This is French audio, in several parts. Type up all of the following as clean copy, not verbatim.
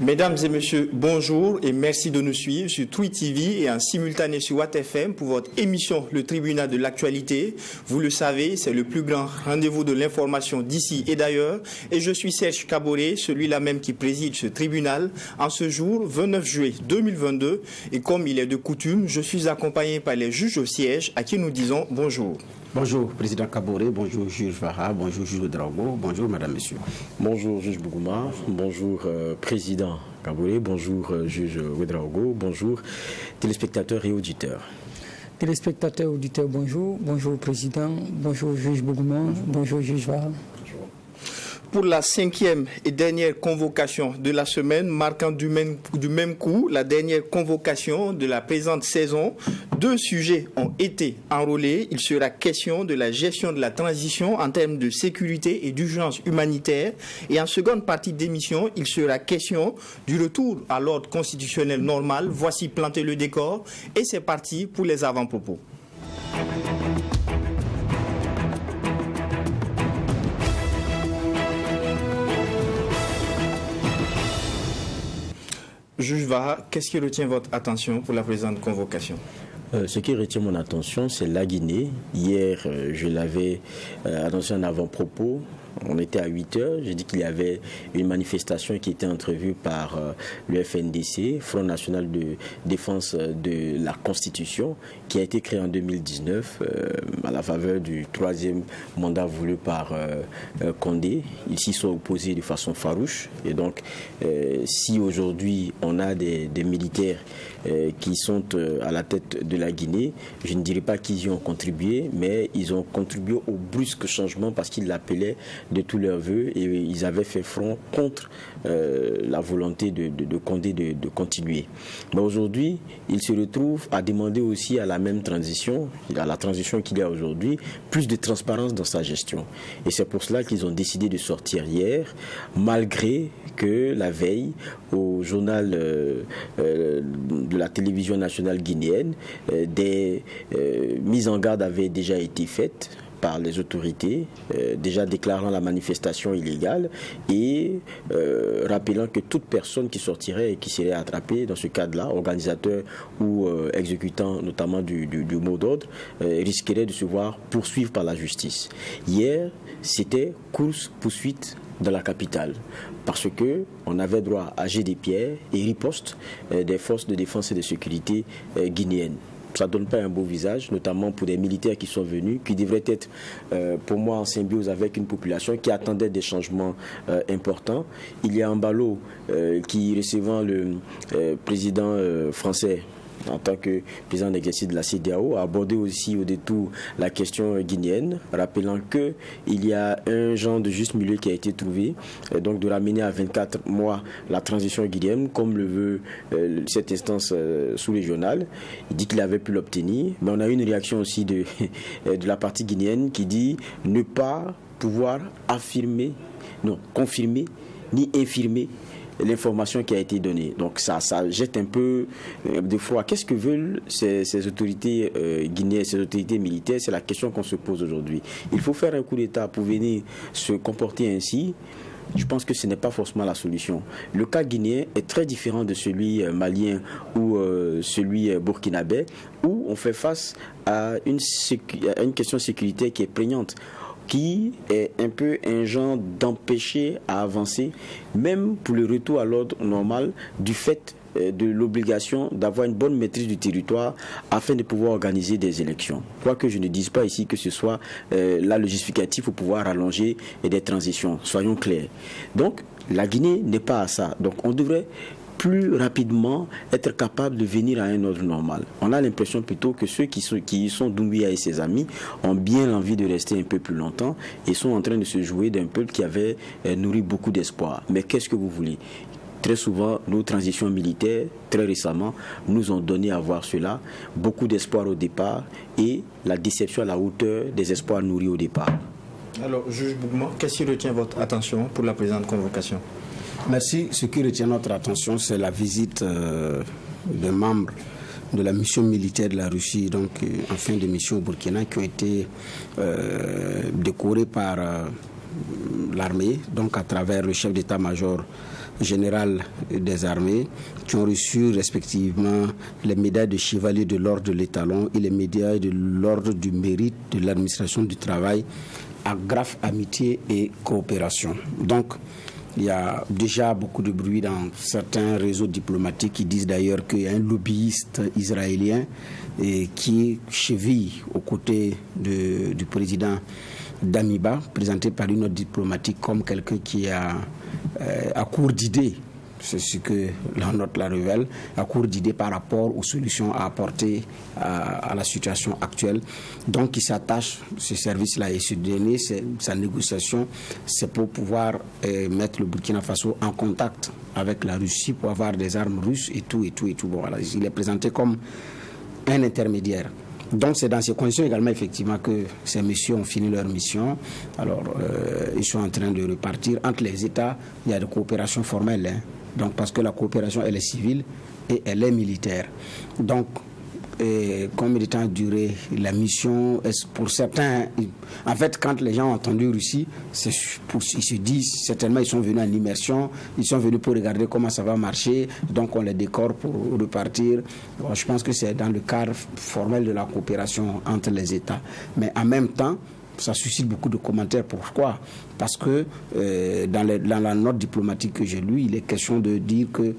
Mesdames et messieurs, bonjour et merci de nous suivre sur Twi TV et en simultané sur Watt FM pour votre émission Le Tribunal de l'actualité. Vous le savez, c'est le plus grand rendez-vous de l'information d'ici et d'ailleurs. Et je suis Serge Kaboré, celui-là même qui préside ce tribunal en ce jour 29 juillet 2022. Et comme il est de coutume, je suis accompagné par les juges au siège à qui nous disons bonjour. Bonjour, Président Kaboré, bonjour, juge Farah, bonjour, juge Ouedraogo, bonjour, Madame, Monsieur. Bonjour, juge Bougouma, bonjour, Président Kaboré, bonjour, juge Ouedraogo, bonjour, téléspectateurs et auditeurs. Téléspectateurs, auditeurs, bonjour, bonjour, Président, bonjour, juge Bougouma, bonjour, juge Farah. Pour la 5e et dernière convocation de la semaine, marquant du même coup la dernière convocation de la présente saison, 2 sujets ont été enrôlés. Il sera question de la gestion de la transition en termes de sécurité et d'urgence humanitaire. Et en seconde partie d'émission, il sera question du retour à l'ordre constitutionnel normal. Voici planter le décor et c'est parti pour les avant-propos. Juge Vaha, qu'est-ce qui retient votre attention pour la présente convocation ? Ce qui retient mon attention, c'est la Guinée. Hier, je l'avais annoncé en avant-propos. On était à 8h. J'ai dit qu'il y avait une manifestation qui était entrevue par le FNDC, Front National de Défense de la Constitution, qui a été créé en 2019 à la faveur du 3e mandat voulu par Condé. Ils s'y sont opposés de façon farouche. Et donc, si aujourd'hui on a des militaires qui sont à la tête de la Guinée, je ne dirais pas qu'ils y ont contribué, mais ils ont contribué au brusque changement parce qu'ils l'appelaient de tous leurs voeux et ils avaient fait front contre la volonté de Condé de continuer. Mais aujourd'hui, ils se retrouvent à demander aussi à la même transition, à la transition qu'il y a aujourd'hui, plus de transparence dans sa gestion. Et c'est pour cela qu'ils ont décidé de sortir hier, malgré que la veille, au journal de la télévision nationale guinéenne, des mises en garde avaient déjà été faites par les autorités, déjà déclarant la manifestation illégale et rappelant que toute personne qui sortirait et qui serait attrapée dans ce cadre-là, organisateur ou exécutant notamment du mot d'ordre, risquerait de se voir poursuivre par la justice. Hier, c'était course-poursuite dans la capitale, parce que on avait droit à jet des pierres et riposte des forces de défense et de sécurité guinéennes. Ça ne donne pas un beau visage, notamment pour des militaires qui sont venus, qui devraient être, pour moi, en symbiose avec une population qui attendait des changements importants. Il y a Mbalo qui, recevant le président français, en tant que président d'exercice de la CEDEAO, a abordé aussi au détour la question guinéenne, rappelant qu'il y a un genre de juste milieu qui a été trouvé, donc de ramener à 24 mois la transition guinéenne, comme le veut cette instance sous-régionale. Il dit qu'il avait pu l'obtenir, mais on a eu une réaction aussi de la partie guinéenne qui dit ne pas pouvoir confirmer ni infirmer l'information qui a été donnée. Donc ça jette un peu de froid. Qu'est-ce que veulent ces autorités guinéennes, ces autorités militaires? C'est la question qu'on se pose aujourd'hui. Il faut faire un coup d'État pour venir se comporter ainsi. Je pense que ce n'est pas forcément la solution. Le cas guinéen est très différent de celui malien ou celui burkinabé, où on fait face à une question sécuritaire qui est prégnante, qui est un peu un genre d'empêcher à avancer, même pour le retour à l'ordre normal, du fait de l'obligation d'avoir une bonne maîtrise du territoire afin de pouvoir organiser des élections. Quoique je ne dise pas ici que ce soit là le justificatif pour pouvoir allonger des transitions, soyons clairs. Donc la Guinée n'est pas à ça. Donc on devrait plus rapidement être capable de venir à un ordre normal. On a l'impression plutôt que ceux qui sont Doumbouya et ses amis ont bien l'envie de rester un peu plus longtemps et sont en train de se jouer d'un peuple qui avait nourri beaucoup d'espoir. Mais qu'est-ce que vous voulez ? Très souvent, nos transitions militaires, très récemment, nous ont donné à voir cela, beaucoup d'espoir au départ et la déception à la hauteur des espoirs nourris au départ. Alors, juge Bougouma, qu'est-ce qui retient votre attention pour la présente convocation ? Merci. Ce qui retient notre attention, c'est la visite de membres de la mission militaire de la Russie, donc en fin de mission au Burkina, qui ont été décorés par l'armée, donc à travers le chef d'état-major général des armées qui ont reçu respectivement les médailles de chevalier de l'ordre de l'étalon et les médailles de l'ordre du mérite de l'administration du travail à grave amitié et coopération. Donc, il y a déjà beaucoup de bruit dans certains réseaux diplomatiques qui disent d'ailleurs qu'il y a un lobbyiste israélien qui cheville aux côtés du président Damiba, présenté par une note diplomatique comme quelqu'un qui a à court d'idées. C'est ce que la note la révèle, à court d'idées par rapport aux solutions à apporter à la situation actuelle. Donc, il s'attache, ce service-là, et ce dernier, sa négociation, c'est pour pouvoir mettre le Burkina Faso en contact avec la Russie pour avoir des armes russes et tout. Bon, voilà, il est présenté comme un intermédiaire. Donc, c'est dans ces conditions également, effectivement, que ces messieurs ont fini leur mission. Alors, ils sont en train de repartir. Entre les États, il y a des coopérations formelles, hein. Donc, parce que la coopération, elle est civile et elle est militaire. Donc, combien de temps a duré la mission? Pour certains, en fait, quand les gens ont entendu Russie, ils se disent, certainement, ils sont venus en immersion, ils sont venus pour regarder comment ça va marcher, donc on les décore pour repartir. Bon, je pense que c'est dans le cadre formel de la coopération entre les États. Mais en même temps, ça suscite beaucoup de commentaires. Pourquoi? Parce que dans la note diplomatique que j'ai lue, il est question de dire que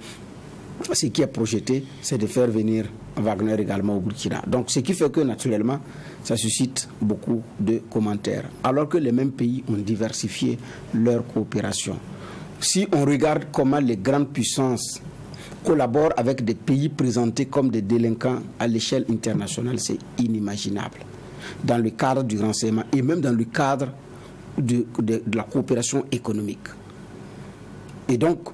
ce qui est projeté, c'est de faire venir Wagner également au Burkina. Donc, ce qui fait que, naturellement, ça suscite beaucoup de commentaires. Alors que les mêmes pays ont diversifié leur coopération. Si on regarde comment les grandes puissances collaborent avec des pays présentés comme des délinquants à l'échelle internationale, c'est inimaginable. Dans le cadre du renseignement et même dans le cadre de la coopération économique. Et donc,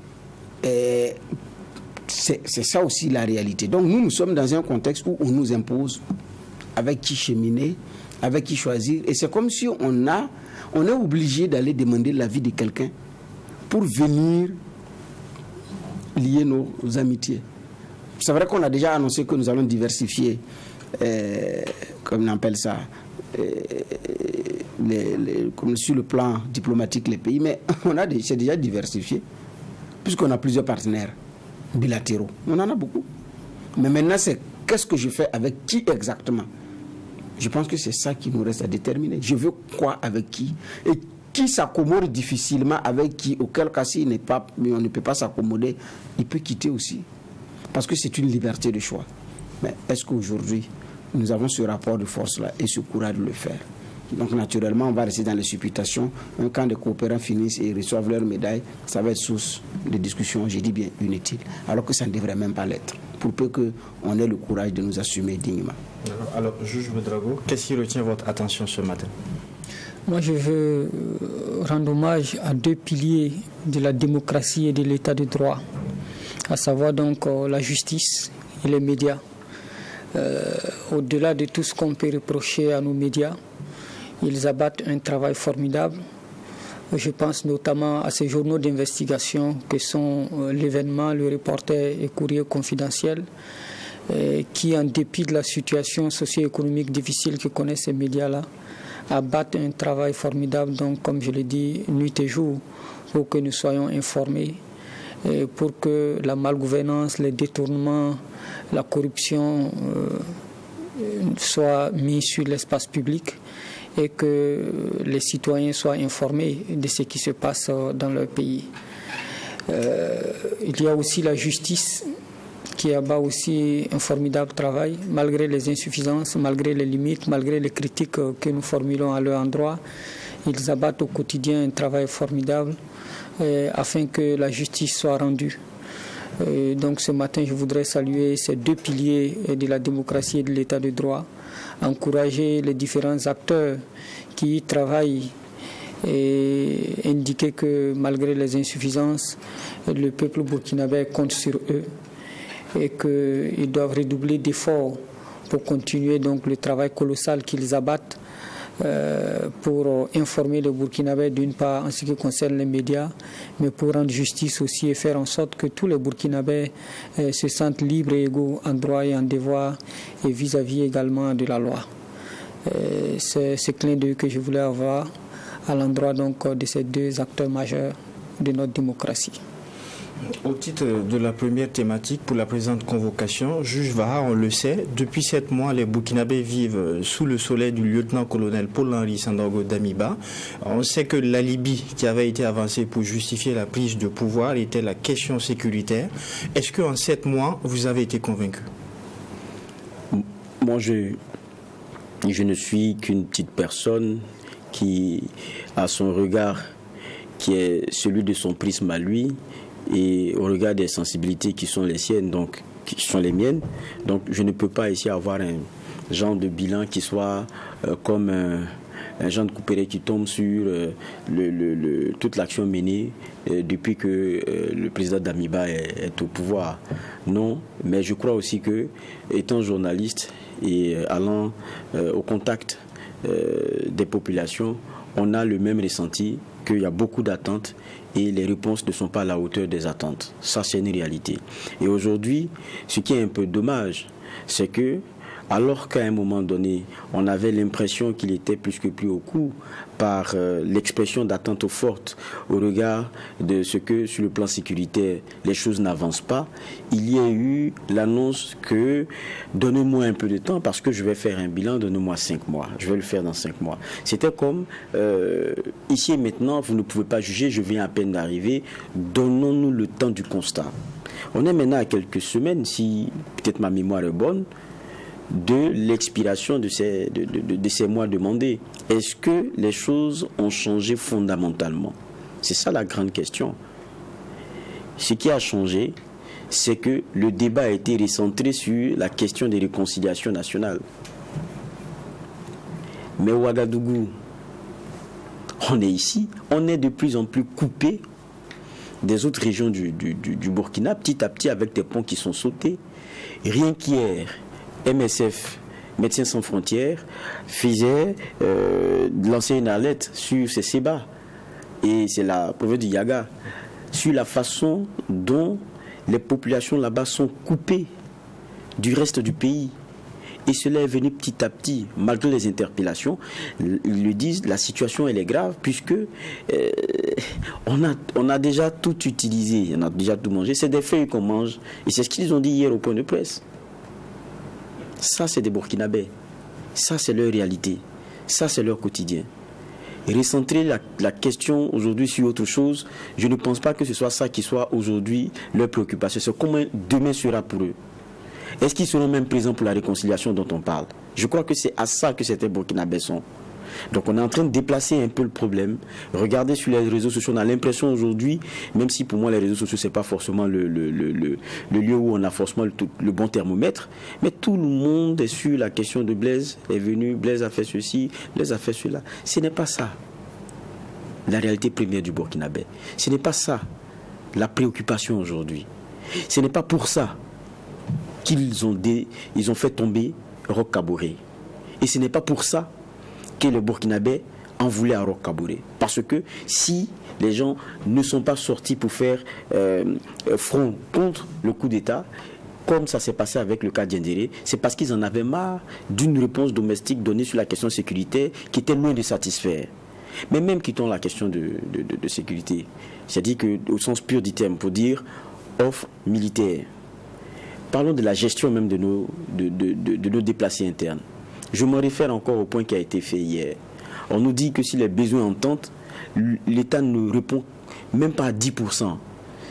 c'est ça aussi la réalité. Donc nous sommes dans un contexte où on nous impose avec qui cheminer, avec qui choisir. Et c'est comme si on est obligé d'aller demander l'avis de quelqu'un pour venir lier nos amitiés. C'est vrai qu'on a déjà annoncé que nous allons diversifier, comme on appelle ça, comme sur le plan diplomatique les pays, mais c'est déjà diversifié, puisqu'on a plusieurs partenaires bilatéraux. On en a beaucoup. Mais maintenant, c'est qu'est-ce que je fais avec qui exactement? Je pense que c'est ça qui nous reste à déterminer. Je veux quoi avec qui? Et qui s'accommode difficilement avec qui? Auquel cas, on ne peut pas s'accommoder, il peut quitter aussi. Parce que c'est une liberté de choix. Mais est-ce qu'aujourd'hui, nous avons ce rapport de force-là et ce courage de le faire? Donc, naturellement, on va rester dans les supputations. Quand les coopérants finissent et reçoivent leur médaille, ça va être source de discussion, j'ai dit bien, inutile. Alors que ça ne devrait même pas l'être. Pour peu qu'on ait le courage de nous assumer dignement. Alors, juge Ouédraogo, qu'est-ce qui retient votre attention ce matin? Moi, je veux rendre hommage à deux piliers de la démocratie et de l'état de droit, à savoir donc la justice et les médias. Au-delà de tout ce qu'on peut reprocher à nos médias, ils abattent un travail formidable. Je pense notamment à ces journaux d'investigation que sont l'Événement, le Reporter et Courrier confidentiel, qui, en dépit de la situation socio-économique difficile que connaissent ces médias-là, abattent un travail formidable, donc comme je l'ai dit, nuit et jour, pour que nous soyons informés, et pour que la malgouvernance, les détournements, la corruption soient mis sur l'espace public et que les citoyens soient informés de ce qui se passe dans leur pays. Il y a aussi la justice qui abat aussi un formidable travail, malgré les insuffisances, malgré les limites, malgré les critiques que nous formulons à leur endroit. Ils abattent au quotidien un travail formidable afin que la justice soit rendue. Donc ce matin, je voudrais saluer ces deux piliers de la démocratie et de l'état de droit, encourager les différents acteurs qui y travaillent et indiquer que malgré les insuffisances, le peuple burkinabé compte sur eux et qu'ils doivent redoubler d'efforts pour continuer donc le travail colossal qu'ils abattent pour informer les Burkinabés d'une part en ce qui concerne les médias, mais pour rendre justice aussi et faire en sorte que tous les Burkinabés se sentent libres et égaux en droit et en devoir et vis-à-vis également de la loi. C'est ce clin d'œil que je voulais avoir à l'endroit donc de ces deux acteurs majeurs de notre démocratie. Au titre de la première thématique pour la présente convocation, juge Vaha, on le sait, depuis 7 mois, les Burkinabés vivent sous le soleil du lieutenant-colonel Paul-Henri Sandaogo Damiba. On sait que l'alibi qui avait été avancé pour justifier la prise de pouvoir était la question sécuritaire. Est-ce qu'en 7 mois, vous avez été convaincu? Moi, je ne suis qu'une petite personne qui a son regard qui est celui de son prisme à lui et au regard des sensibilités qui sont les siennes, donc qui sont les miennes. Donc je ne peux pas ici avoir un genre de bilan qui soit comme un genre de couperet qui tombe sur toute l'action menée depuis que le président Damiba est au pouvoir. Non, mais je crois aussi que, étant journaliste et allant au contact des populations, on a le même ressenti qu'il y a beaucoup d'attentes et les réponses ne sont pas à la hauteur des attentes. Ça, c'est une réalité. Et aujourd'hui, ce qui est un peu dommage, c'est que, alors qu'à un moment donné, on avait l'impression qu'il était plus que pris au coup par l'expression d'attente forte au regard de ce que, sur le plan sécuritaire, les choses n'avancent pas, il y a eu l'annonce que donnez-moi un peu de temps parce que je vais faire un bilan, donnez-moi 5 mois. Je vais le faire dans 5 mois. C'était comme, ici et maintenant, vous ne pouvez pas juger, je viens à peine d'arriver, donnons-nous le temps du constat. On est maintenant à quelques semaines, si peut-être ma mémoire est bonne, de l'expiration de ces mois demandés. Est-ce que les choses ont changé fondamentalement? C'est ça la grande question. Ce qui a changé, c'est que le débat a été recentré sur la question des réconciliations nationales. Mais Ouagadougou, on est ici, on est de plus en plus coupé des autres régions du Burkina, petit à petit avec des ponts qui sont sautés. Rien qu'hier, MSF, Médecins sans frontières, lançait une alerte sur ces Seba, et c'est la province du Yaga, sur la façon dont les populations là-bas sont coupées du reste du pays. Et cela est venu petit à petit, malgré les interpellations. Ils le disent, la situation elle est grave, puisque on a déjà tout utilisé, on a déjà tout mangé. C'est des feuilles qu'on mange, et c'est ce qu'ils ont dit hier au point de presse. Ça, c'est des Burkinabés. Ça, c'est leur réalité. Ça, c'est leur quotidien. Et recentrer la question aujourd'hui sur autre chose, je ne pense pas que ce soit ça qui soit aujourd'hui leur préoccupation. C'est comment demain sera pour eux. Est-ce qu'ils seront même présents pour la réconciliation dont on parle? Je crois que c'est à ça que certains Burkinabés sont. Donc on est en train de déplacer un peu le problème. Regardez sur les réseaux sociaux, on a l'impression aujourd'hui, même si pour moi les réseaux sociaux c'est pas forcément le lieu où on a forcément le bon thermomètre, mais tout le monde est sur la question de Blaise est venu, Blaise a fait ceci, Blaise a fait cela. Ce n'est pas ça la réalité première du Burkinabé. Ce n'est pas ça la préoccupation aujourd'hui. Ce n'est pas pour ça qu'ils ont fait tomber Roch Kaboré. Et ce n'est pas pour ça que les Burkinabés en voulaient à Roch Kaboré. Parce que si les gens ne sont pas sortis pour faire front contre le coup d'État, comme ça s'est passé avec le cas d'Yendéré, c'est parce qu'ils en avaient marre d'une réponse domestique donnée sur la question sécuritaire qui était loin de satisfaire. Mais même quittons la question de sécurité, c'est-à-dire qu'au sens pur du terme, pour dire offre militaire, parlons de la gestion même de nos déplacés internes. Je me réfère encore au point qui a été fait hier. On nous dit que si les besoins en tente, l'État ne répond même pas à 10%.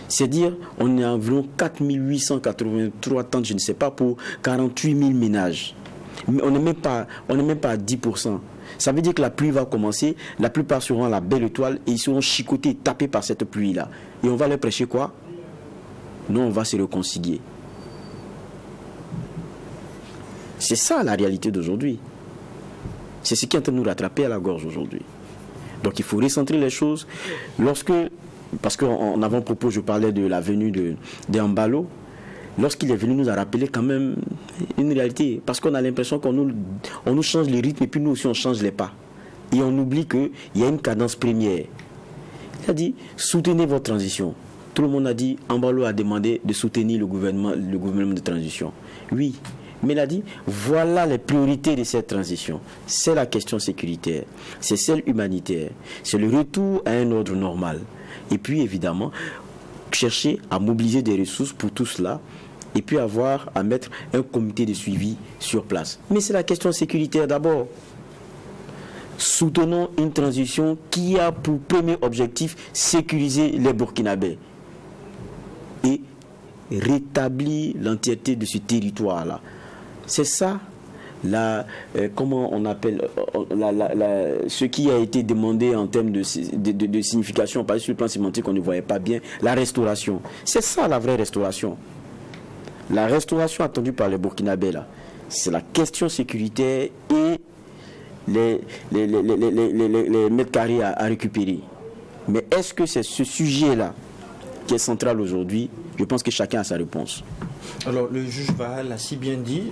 C'est-à-dire, on est à environ 4 883 tentes, je ne sais pas, pour 48 000 ménages. Mais on n'est même pas à 10%. Ça veut dire que la pluie va commencer, la plupart seront à la belle étoile et ils seront chicotés, tapés par cette pluie-là. Et on va leur prêcher quoi? Non, on va se réconcilier. C'est ça la réalité d'aujourd'hui. C'est ce qui est en train de nous rattraper à la gorge aujourd'hui. Donc il faut recentrer les choses. Parce qu'en avant-propos, je parlais de la venue de Ambalo. Lorsqu'il est venu, nous a rappelé quand même une réalité. Parce qu'on a l'impression qu'on nous change les rythmes et puis nous aussi on change les pas. Et on oublie qu'il y a une cadence première. Il a dit, soutenez votre transition. Tout le monde a dit, Ambalo a demandé de soutenir le gouvernement de transition. Oui. Mais il a dit, voilà les priorités de cette transition. C'est la question sécuritaire, c'est celle humanitaire, c'est le retour à un ordre normal. Et puis évidemment, chercher à mobiliser des ressources pour tout cela et puis avoir à mettre un comité de suivi sur place. Mais c'est la question sécuritaire d'abord. Soutenons une transition qui a pour premier objectif sécuriser les Burkinabés et rétablir l'entièreté de ce territoire-là. C'est ça, comment on appelle, ce qui a été demandé en termes de signification, par exemple sur le plan sémantique, on ne voyait pas bien, la restauration. C'est ça la vraie restauration. La restauration attendue par les Burkinabés, là, c'est la question sécuritaire et les mètres carrés à récupérer. Mais est-ce que c'est ce sujet-là qui est central aujourd'hui? Je pense que chacun a sa réponse. Alors, le juge Vaha l'a si bien dit,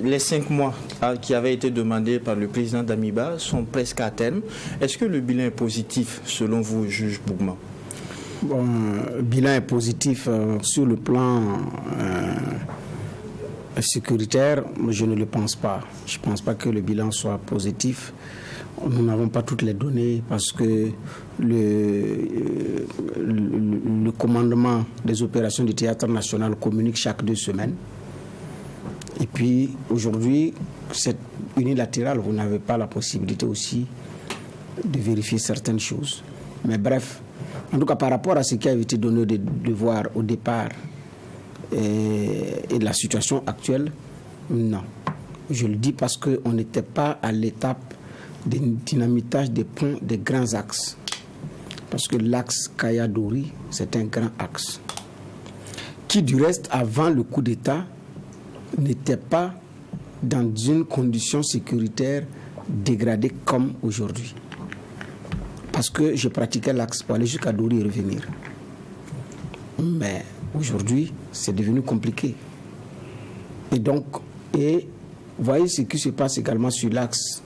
les 5 mois qui avaient été demandés par le président d'Amiba sont presque à terme. Est-ce que le bilan est positif, selon vous, juge Bougma? Bon, le bilan est positif sur le plan sécuritaire, je ne le pense pas. Je ne pense pas que le bilan soit positif. Nous n'avons pas toutes les données parce que le commandement des opérations du Théâtre national communique chaque 2 semaines. Et puis aujourd'hui, c'est unilatéral, vous n'avez pas la possibilité aussi de vérifier certaines choses. Mais bref, en tout cas par rapport à ce qui a été donné de voir au départ et la situation actuelle, non. Je le dis parce qu'on n'était pas à l'étape de dynamitage des ponts, des grands axes. Parce que l'axe Kaya-Dori, c'est un grand axe. Qui du reste, avant le coup d'État, n'était pas dans une condition sécuritaire dégradée comme aujourd'hui. Parce que je pratiquais l'axe pour aller jusqu'à Dori et revenir. Mais aujourd'hui, c'est devenu compliqué. Et donc, voyez ce qui se passe également sur l'axe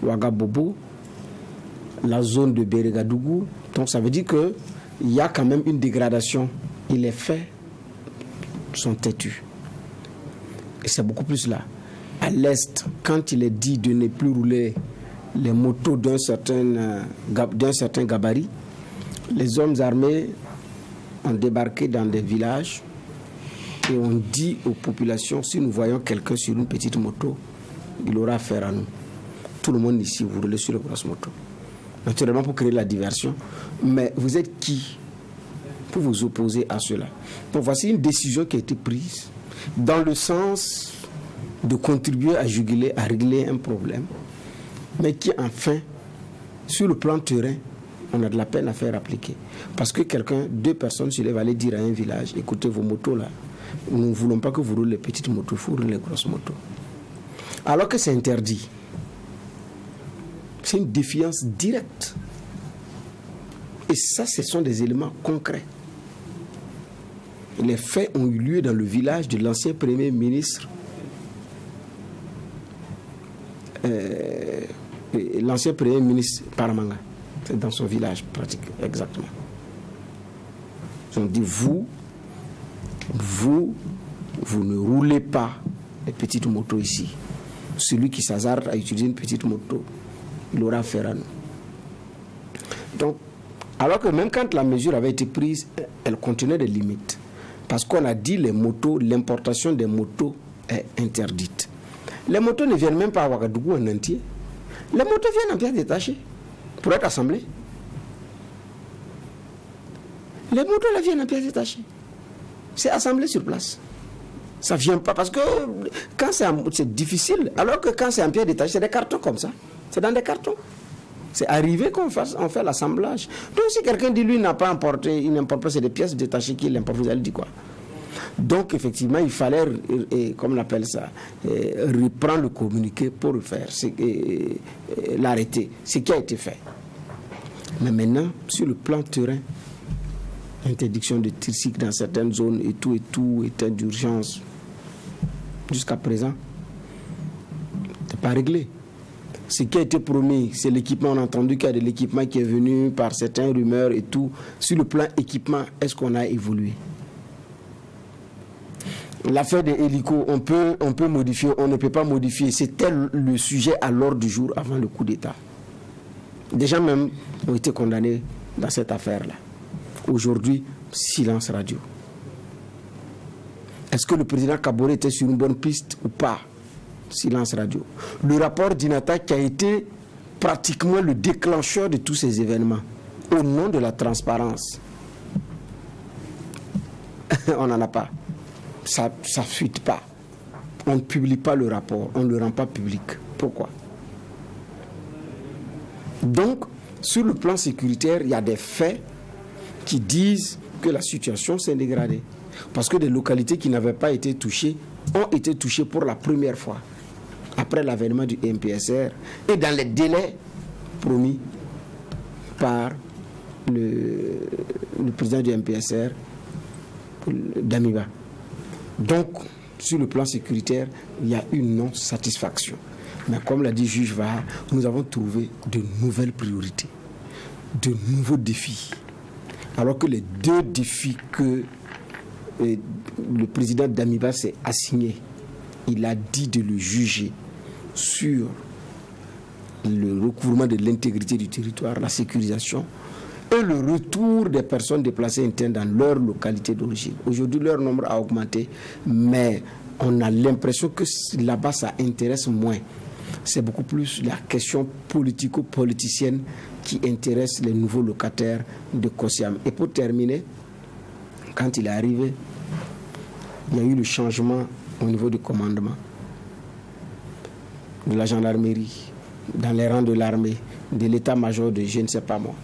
Ouagabobo, la zone de Bérégadougou. Donc ça veut dire qu'il y a quand même une dégradation. Et les faits sont têtus. Et c'est beaucoup plus là. À l'est, quand il est dit de ne plus rouler les motos d'un certain gabarit, les hommes armés ont débarqué dans des villages et on dit aux populations, si nous voyons quelqu'un sur une petite moto, il aura affaire à nous. Tout le monde ici, vous roulez sur les grosses motos. Naturellement pour créer la diversion. Mais vous êtes qui pour vous opposer à cela? Donc voici une décision qui a été prise dans le sens de contribuer à juguler, à régler un problème, mais qui enfin, sur le plan terrain, on a de la peine à faire appliquer. Parce que 2 personnes se lèvent, aller dire à un village, écoutez vos motos là, nous ne voulons pas que vous roulez les petites motos, il faut rouler les grosses motos. Alors que c'est interdit. C'est une défiance directe. Et ça, ce sont des éléments concrets. Les faits ont eu lieu dans le village de l'ancien Premier ministre, l'ancien Premier ministre Paramanga. C'est dans son village, pratique, exactement. Ils ont dit, vous ne roulez pas les petites motos ici. Celui qui s'hasarde à utiliser une petite moto, il aura affaire à nous. Donc, alors que même quand la mesure avait été prise, elle contenait des limites. Parce qu'on a dit les motos, l'importation des motos est interdite. Les motos ne viennent même pas à Ouagadougou en entier. Les motos viennent en pièces détachées pour être assemblées. Les motos là viennent en pièces détachées. C'est assemblé sur place. Ça ne vient pas parce que quand c'est difficile, alors que quand c'est en pièces détachées, c'est des cartons comme ça. C'est dans des cartons. C'est arrivé qu'on fait l'assemblage. Donc si quelqu'un dit lui n'a pas importé, il n'importe pas, c'est des pièces détachées qu'il importe, vous allez dire quoi? Donc effectivement, il fallait, comme on appelle ça, reprendre le communiqué pour le faire, l'arrêter, ce qui a été fait. Mais maintenant, sur le plan terrain, interdiction de tir cycle dans certaines zones et tout, état d'urgence, jusqu'à présent, c'est pas réglé. Ce qui a été promis, c'est l'équipement. On a entendu qu'il y a de l'équipement qui est venu par certaines rumeurs et tout. Sur le plan équipement, est-ce qu'on a évolué? L'affaire des hélicos, on peut modifier, on ne peut pas modifier. C'était le sujet à l'ordre du jour avant le coup d'État. Des gens même ont été condamnés dans cette affaire-là. Aujourd'hui, Silence radio. Est-ce que le président Kaboré était sur une bonne piste ou pas? Silence radio. Le rapport d'Inata qui a été pratiquement le déclencheur de tous ces événements, au nom de la transparence. On n'en a pas. Ça ne fuite pas. On ne publie pas le rapport, on ne le rend pas public. Pourquoi? Donc, sur le plan sécuritaire, il y a des faits qui disent que la situation s'est dégradée. Parce que des localités qui n'avaient pas été touchées ont été touchées pour la première fois après l'avènement du MPSR et dans les délais promis par le président du MPSR, Damiba. Donc, sur le plan sécuritaire, il y a une non-satisfaction. Mais comme l'a dit juge Vaha, nous avons trouvé de nouvelles priorités, de nouveaux défis. Alors que les deux défis que le président Damiba s'est assigné, il a dit de le juger sur le recouvrement de l'intégrité du territoire, la sécurisation et le retour des personnes déplacées internes dans leur localité d'origine. Aujourd'hui, leur nombre a augmenté, mais on a l'impression que là-bas, ça intéresse moins. C'est beaucoup plus la question politico-politicienne qui intéresse les nouveaux locataires de Kossiam. Et pour terminer, quand il est arrivé, il y a eu le changement au niveau du commandement de la gendarmerie, dans les rangs de l'armée, de l'état-major de je ne sais pas moi.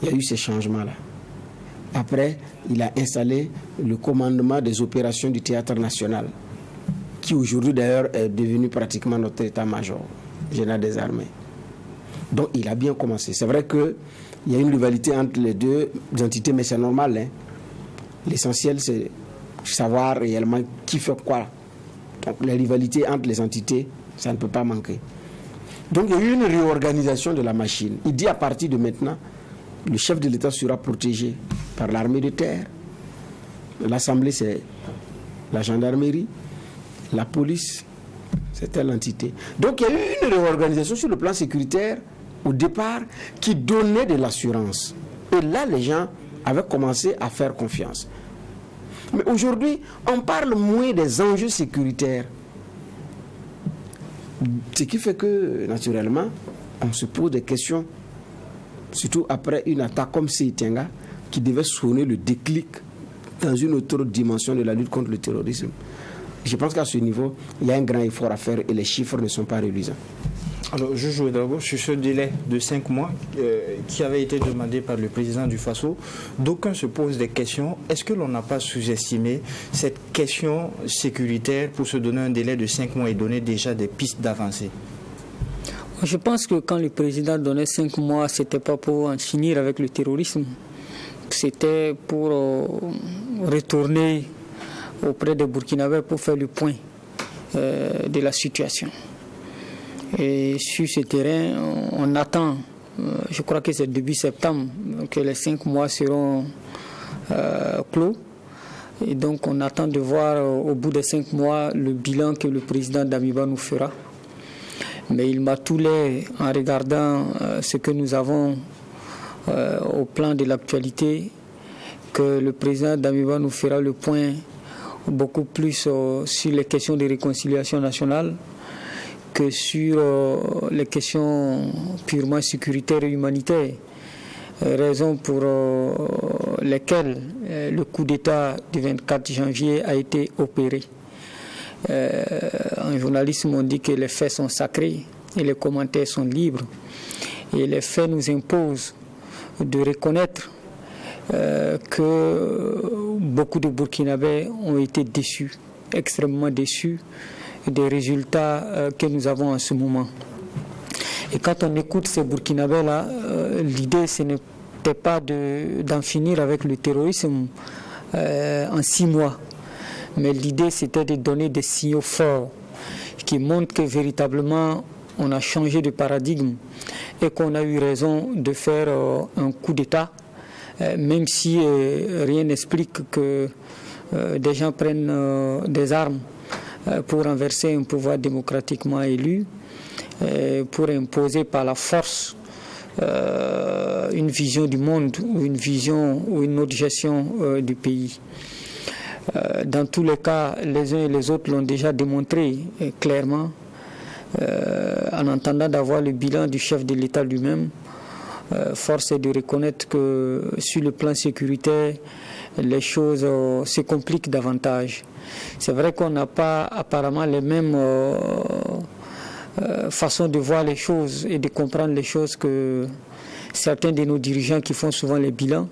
Il y a eu ces changements-là. Après, il a installé le commandement des opérations du théâtre national, qui aujourd'hui d'ailleurs est devenu pratiquement notre état-major général des armées. Donc il a bien commencé. C'est vrai qu'il y a une rivalité entre les deux entités, mais c'est normal. Hein. L'essentiel, c'est savoir réellement qui fait quoi. Donc les rivalités entre les entités, ça ne peut pas manquer. Donc il y a eu une réorganisation de la machine. Il dit à partir de maintenant, le chef de l'État sera protégé par l'armée de terre. L'Assemblée, c'est la gendarmerie. La police, c'est telle entité. Donc il y a eu une réorganisation sur le plan sécuritaire au départ qui donnait de l'assurance. Et là, les gens avaient commencé à faire confiance. Mais aujourd'hui, on parle moins des enjeux sécuritaires. Ce qui fait que, naturellement, on se pose des questions, surtout après une attaque comme Seitenga, qui devait sonner le déclic dans une autre dimension de la lutte contre le terrorisme. Je pense qu'à ce niveau, il y a un grand effort à faire et les chiffres ne sont pas réduisants. Alors, je jouais d'abord sur ce délai de 5 mois qui avait été demandé par le président du Faso. D'aucuns se posent des questions. Est-ce que l'on n'a pas sous-estimé cette question sécuritaire pour se donner un délai de 5 mois et donner déjà des pistes d'avancée? Je pense que quand le président donnait 5 mois, ce n'était pas pour en finir avec le terrorisme. C'était pour retourner auprès des Burkinabés pour faire le point de la situation. Et sur ce terrain, on attend, je crois que c'est début septembre, que les 5 mois seront clos. Et donc on attend de voir au bout des 5 mois le bilan que le président Damiba nous fera. Mais il m'a tout l'air en regardant ce que nous avons au plan de l'actualité, que le président Damiba nous fera le point beaucoup plus sur les questions de réconciliation nationale que sur les questions purement sécuritaires et humanitaires, raison pour lesquelles le coup d'État du 24 janvier a été opéré. En journalisme, on dit que les faits sont sacrés et les commentaires sont libres. Et les faits nous imposent de reconnaître que beaucoup de Burkinabés ont été déçus, extrêmement déçus des résultats que nous avons en ce moment. Et quand on écoute ces Burkinabés-là, l'idée, ce n'était pas d'en finir avec le terrorisme en 6 mois. Mais l'idée, c'était de donner des signaux forts qui montrent que véritablement, on a changé de paradigme et qu'on a eu raison de faire un coup d'État, même si rien n'explique que des gens prennent des armes pour renverser un pouvoir démocratiquement élu, pour imposer par la force une vision du monde ou une vision ou une autre gestion du pays. Dans tous les cas, les uns et les autres l'ont déjà démontré clairement, en entendant d'avoir le bilan du chef de l'État lui-même. Force est de reconnaître que sur le plan sécuritaire, les choses se compliquent davantage. C'est vrai qu'on n'a pas apparemment les mêmes façons de voir les choses et de comprendre les choses que certains de nos dirigeants qui font souvent les bilans.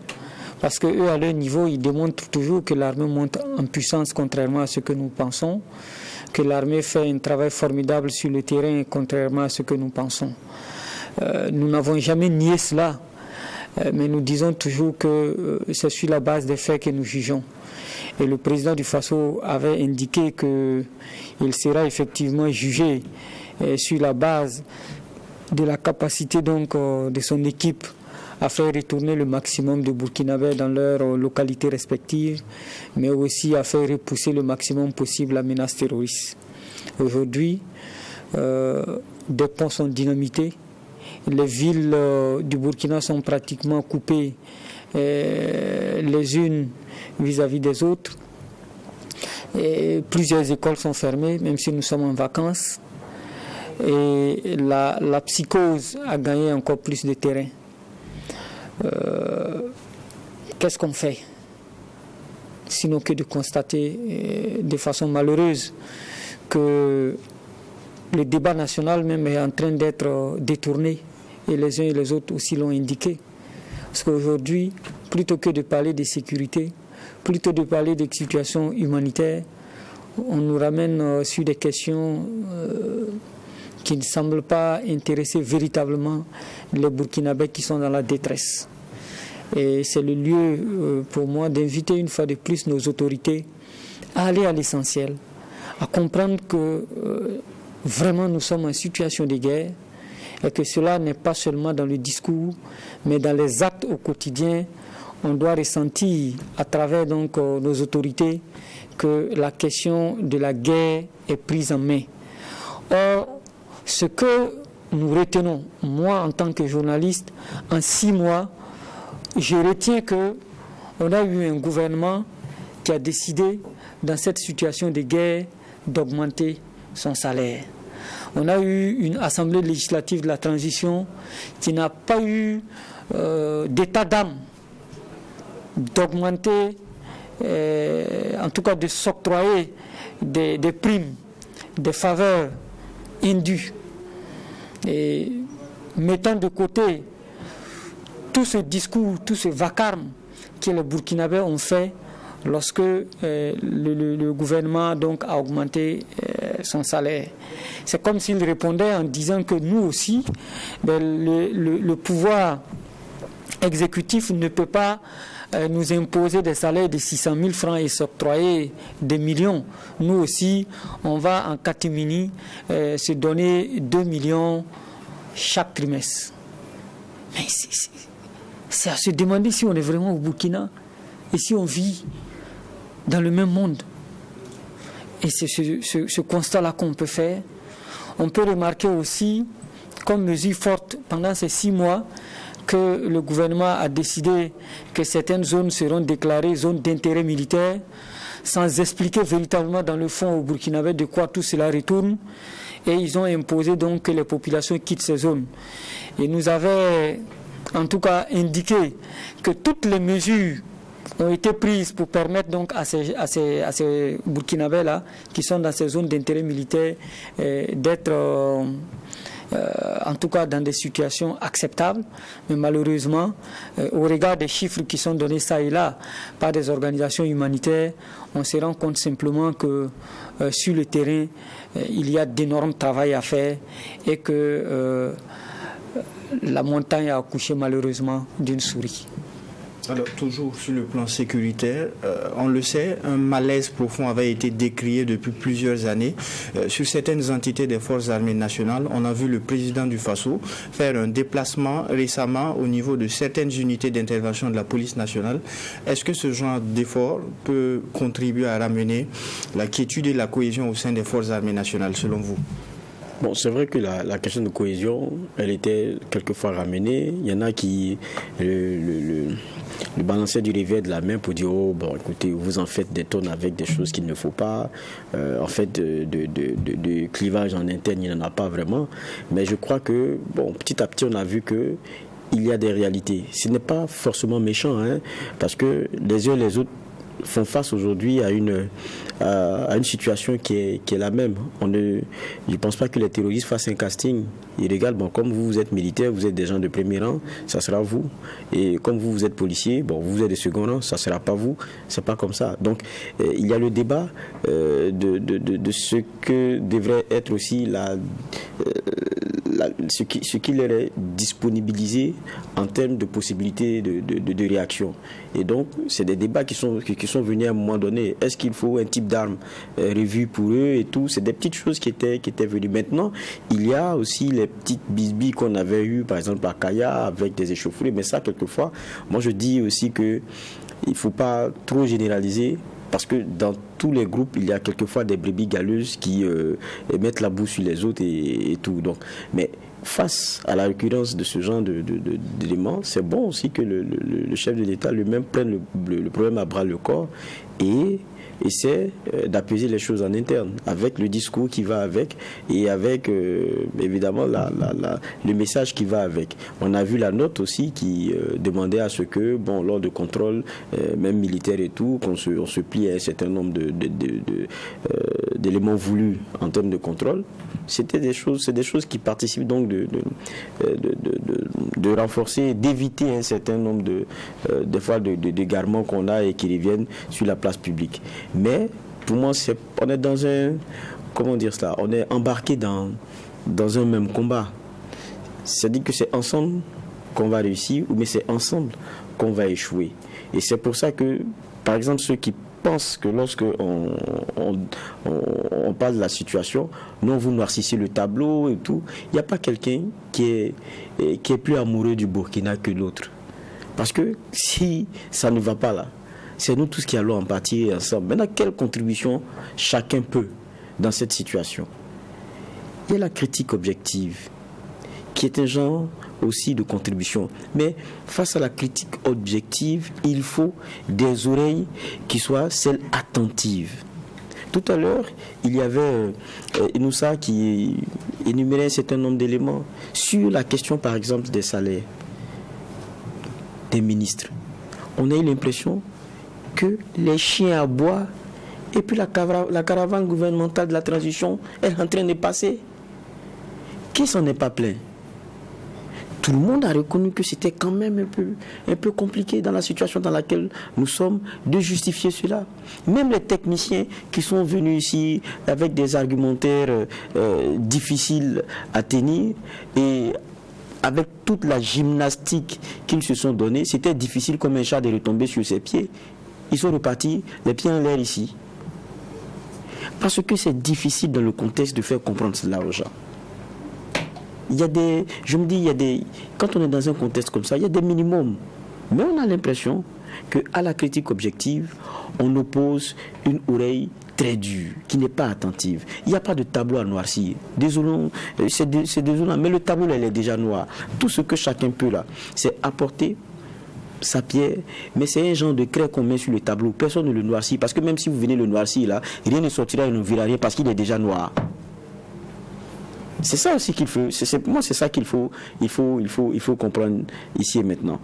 Parce qu'eux, à leur niveau, ils démontrent toujours que l'armée monte en puissance contrairement à ce que nous pensons, que l'armée fait un travail formidable sur le terrain contrairement à ce que nous pensons. Nous n'avons jamais nié cela, mais nous disons toujours que c'est sur la base des faits que nous jugeons. Et le président du Faso avait indiqué qu'il sera effectivement jugé sur la base de la capacité donc, de son équipe à faire retourner le maximum de Burkinabés dans leurs localités respectives, mais aussi à faire repousser le maximum possible la menace terroriste. Aujourd'hui, des ponts sont dynamités, les villes du Burkina sont pratiquement coupées les unes vis-à-vis des autres, et plusieurs écoles sont fermées, même si nous sommes en vacances, et la psychose a gagné encore plus de terrain. Qu'est-ce qu'on fait? Sinon que de constater de façon malheureuse que le débat national même est en train d'être détourné, et les uns et les autres aussi l'ont indiqué. Parce qu'aujourd'hui, plutôt que de parler de sécurité, plutôt de parler de situation humanitaire, on nous ramène sur des questions qui ne semblent pas intéresser véritablement les Burkinabés qui sont dans la détresse. Et c'est le lieu pour moi d'inviter une fois de plus nos autorités à aller à l'essentiel, à comprendre que vraiment nous sommes en situation de guerre et que cela n'est pas seulement dans le discours, mais dans les actes au quotidien. On doit ressentir à travers donc nos autorités que la question de la guerre est prise en main. Or, ce que nous retenons, moi en tant que journaliste, en 6 mois, je retiens qu'on a eu un gouvernement qui a décidé, dans cette situation de guerre, d'augmenter son salaire. On a eu une assemblée législative de la transition qui n'a pas eu d'état d'âme d'augmenter, en tout cas de s'octroyer des primes, des faveurs indues, et mettant de côté tout ce discours, tout ce vacarme que les Burkinabés ont fait lorsque le gouvernement donc, a augmenté son salaire. C'est comme s'il répondait en disant que nous aussi, le pouvoir exécutif ne peut pas nous imposer des salaires de 600 000 francs et s'octroyer des millions. Nous aussi, on va en catimini se donner 2 millions chaque trimestre. Mais c'est à se demander si on est vraiment au Burkina et si on vit dans le même monde. Et c'est ce constat-là qu'on peut faire. On peut remarquer aussi, comme mesure forte, pendant ces 6 mois, que le gouvernement a décidé que certaines zones seront déclarées zones d'intérêt militaire, sans expliquer véritablement dans le fond au Burkinabé de quoi tout cela retourne. Et ils ont imposé donc que les populations quittent ces zones. Et nous avaient en tout cas indiqué que toutes les mesures ont été prises pour permettre donc à ces Burkinabés-là, qui sont dans ces zones d'intérêt militaire, d'être en tout cas dans des situations acceptables. Mais malheureusement, au regard des chiffres qui sont donnés ça et là par des organisations humanitaires, on se rend compte simplement que sur le terrain, il y a d'énormes travail à faire et que la montagne a accouché malheureusement d'une souris. Alors, toujours sur le plan sécuritaire, on le sait, un malaise profond avait été décrié depuis plusieurs années. Sur certaines entités des forces armées nationales, on a vu le président du Faso faire un déplacement récemment au niveau de certaines unités d'intervention de la police nationale. Est-ce que ce genre d'effort peut contribuer à ramener la quiétude et la cohésion au sein des forces armées nationales, selon vous? Bon, c'est vrai que la question de cohésion, elle était quelquefois ramenée. Il y en a qui le balançaient du revers de la main pour dire, oh, bon, écoutez, vous en faites des tonnes avec des choses qu'il ne faut pas. En fait, de clivage en interne, il n'y en a pas vraiment. Mais je crois que, bon, petit à petit, on a vu que il y a des réalités. Ce n'est pas forcément méchant, hein, parce que les uns et les autres font face aujourd'hui à une situation qui est la même. Je ne pense pas que les terroristes fassent un casting. Ils regardent, bon, comme vous êtes militaire, vous êtes des gens de premier rang, ça sera vous. Et comme vous êtes policier, bon, vous êtes de second rang, ça ne sera pas vous. C'est pas comme ça. Donc, il y a le débat de ce que devrait être aussi ce qui leur est disponibilisé en termes de possibilités de réaction. Et donc, c'est des débats qui sont venus à un moment donné. Est-ce qu'il faut un type d'arme revu pour eux et tout? C'est des petites choses qui étaient venues. Maintenant, il y a aussi les petites bisbilles qu'on avait eues, par exemple à Kaya, avec des échauffourées. Mais ça, quelquefois, moi je dis aussi qu'il ne faut pas trop généraliser. Parce que dans tous les groupes, il y a quelquefois des brebis galeuses qui mettent la boue sur les autres et tout. Donc, mais face à la récurrence de ce genre d'éléments, c'est bon aussi que le chef de l'État lui-même prenne le problème à bras le corps et essaie d'apaiser les choses en interne avec le discours qui va avec et avec évidemment le message qui va avec. On a vu la note aussi qui demandait à ce que, bon, lors de contrôle, même militaire et tout, on se plie à un certain nombre d'éléments voulus en termes de contrôle. C'est des choses qui participent donc de renforcer, d'éviter un certain nombre des fois d'égarements qu'on a et qui reviennent sur la place publique. Mais pour moi, on est dans on est embarqué dans un même combat. C'est-à-dire que c'est ensemble qu'on va réussir, mais c'est ensemble qu'on va échouer. Et c'est pour ça que, par exemple, ceux qui pensent que lorsque on parle de la situation, non, vous noircissez le tableau et tout, il n'y a pas quelqu'un qui est plus amoureux du Burkina que l'autre. Parce que si ça ne va pas là, c'est nous tous qui allons en partir ensemble. Maintenant, quelle contribution chacun peut dans cette situation? Il y a la critique objective, qui est un genre aussi de contribution. Mais face à la critique objective, il faut des oreilles qui soient celles attentives. Tout à l'heure, il y avait Inoussa qui énumérait un certain nombre d'éléments sur la question, par exemple, des salaires des ministres. On a eu l'impression que les chiens aboient et puis la caravane gouvernementale de la transition est en train de passer. Qui s'en est pas plaint? Tout le monde a reconnu que c'était quand même un peu compliqué dans la situation dans laquelle nous sommes de justifier cela. Même les techniciens qui sont venus ici avec des argumentaires difficiles à tenir et avec toute la gymnastique qu'ils se sont donnés, c'était difficile comme un chat de retomber sur ses pieds. Ils sont repartis les pieds en l'air ici. Parce que c'est difficile dans le contexte de faire comprendre cela aux gens. Quand on est dans un contexte comme ça, il y a des minimums. Mais on a l'impression qu'à la critique objective, on oppose une oreille très dure, qui n'est pas attentive. Il n'y a pas de tableau à noircir. Désolé, c'est désolant, mais le tableau, elle est déjà noir. Tout ce que chacun peut là, c'est apporter sa pierre, mais c'est un genre de craie qu'on met sur le tableau. Personne ne le noircit, parce que même si vous venez le noircir là, rien ne sortira et ne verra rien parce qu'il est déjà noir. C'est ça aussi qu'il faut. Pour moi, c'est ça qu'il faut. Il faut comprendre ici et maintenant.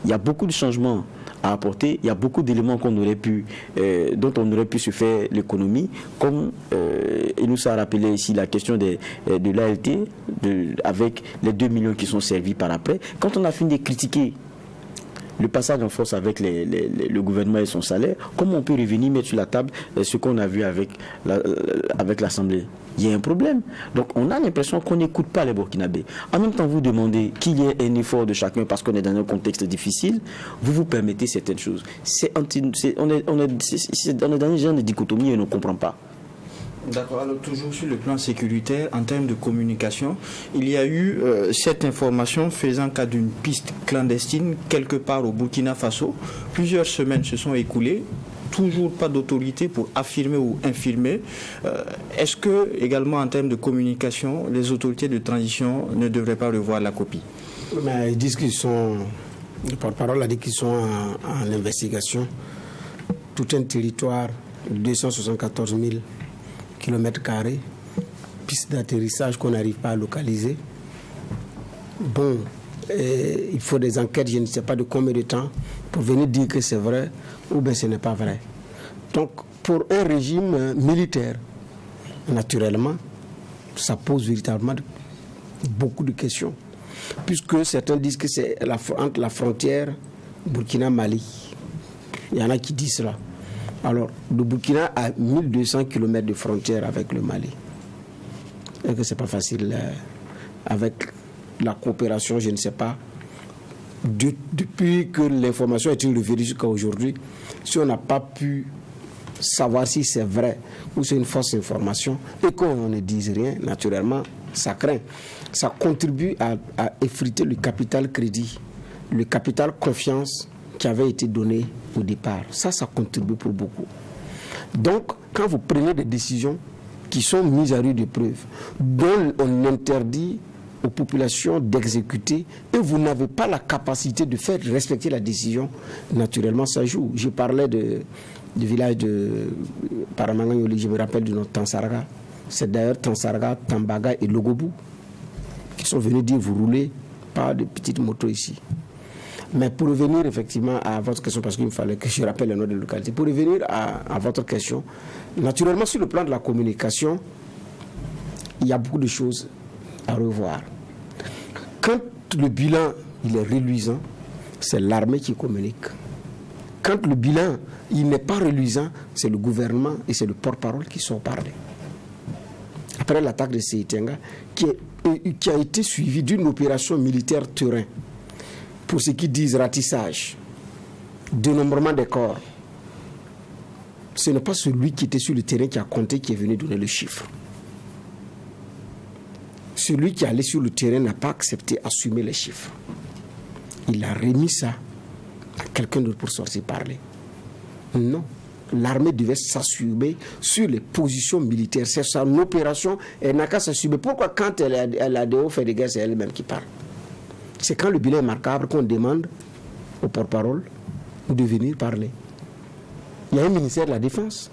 Il y a beaucoup de changements à apporter. Il y a beaucoup d'éléments dont on aurait pu se faire l'économie, comme il nous a rappelé ici la question de l'ALT, avec les 2 millions qui sont servis par après. Quand on a fini de critiquer le passage en force avec le gouvernement et son salaire, comment on peut revenir mettre sur la table ce qu'on a vu avec l'Assemblée? Il y a un problème. Donc on a l'impression qu'on n'écoute pas les Burkinabés. En même temps, vous demandez qu'il y ait un effort de chacun parce qu'on est dans un contexte difficile, vous permettez certaines choses. On est dans un genre de dichotomie et on ne comprend pas. D'accord, alors toujours sur le plan sécuritaire, en termes de communication, il y a eu cette information faisant cas d'une piste clandestine quelque part au Burkina Faso. Plusieurs semaines se sont écoulées. toujours pas d'autorité pour affirmer ou infirmer. Est-ce que, également en termes de communication, les autorités de transition ne devraient pas revoir la copie? Mais ils disent qu'ils sont, le porte-parole a dit qu'ils sont en investigation. Tout un territoire de 274 000 km², piste d'atterrissage qu'on n'arrive pas à localiser. Bon, il faut des enquêtes, je ne sais pas de combien de temps, pour venir dire que c'est vrai ou bien ce n'est pas vrai. Donc, pour un régime militaire, naturellement, ça pose véritablement beaucoup de questions. Puisque certains disent que c'est entre la frontière Burkina-Mali. Il y en a qui disent cela. Alors, le Burkina a 1200 km de frontière avec le Mali. Et que ce n'est pas facile avec la coopération, je ne sais pas. Depuis que l'information a été révélée jusqu'à aujourd'hui, si on n'a pas pu savoir si c'est vrai ou c'est une fausse information et qu'on ne dise rien, naturellement, ça craint. Ça contribue à effriter le capital crédit, le capital confiance qui avait été donné au départ. Ça contribue pour beaucoup. Donc, quand vous prenez des décisions qui sont mises à rude épreuve, dont on interdit aux populations d'exécuter et vous n'avez pas la capacité de faire respecter la décision, naturellement ça joue. Je parlais du village de Paramanganyoli, je me rappelle du nom de Tansarga. C'est d'ailleurs Tansarga, Tambaga et Logobou qui sont venus dire vous roulez pas de petites motos ici. Mais pour revenir effectivement à votre question, parce qu'il me fallait que je rappelle le nom de localité, pour revenir à votre question, naturellement sur le plan de la communication, il y a beaucoup de choses à revoir. Quand le bilan il est reluisant, c'est l'armée qui communique. Quand le bilan il n'est pas reluisant, c'est le gouvernement et c'est le porte-parole qui sont parlés. Après l'attaque de Seitenga, qui a été suivie d'une opération militaire terrain, pour ceux qui disent ratissage, dénombrement des corps, ce n'est pas celui qui était sur le terrain qui a compté qui est venu donner le chiffre. Celui qui allait sur le terrain n'a pas accepté d'assumer les chiffres. Il a remis ça à quelqu'un d'autre pour sortir parler. Non. L'armée devait s'assumer sur les positions militaires. C'est son opération, elle n'a qu'à s'assumer. Pourquoi quand elle a des hauts faits de guerre, c'est elle-même qui parle? C'est quand le bilan est marquable qu'on demande au porte-parole de venir parler. Il y a un ministère de la Défense,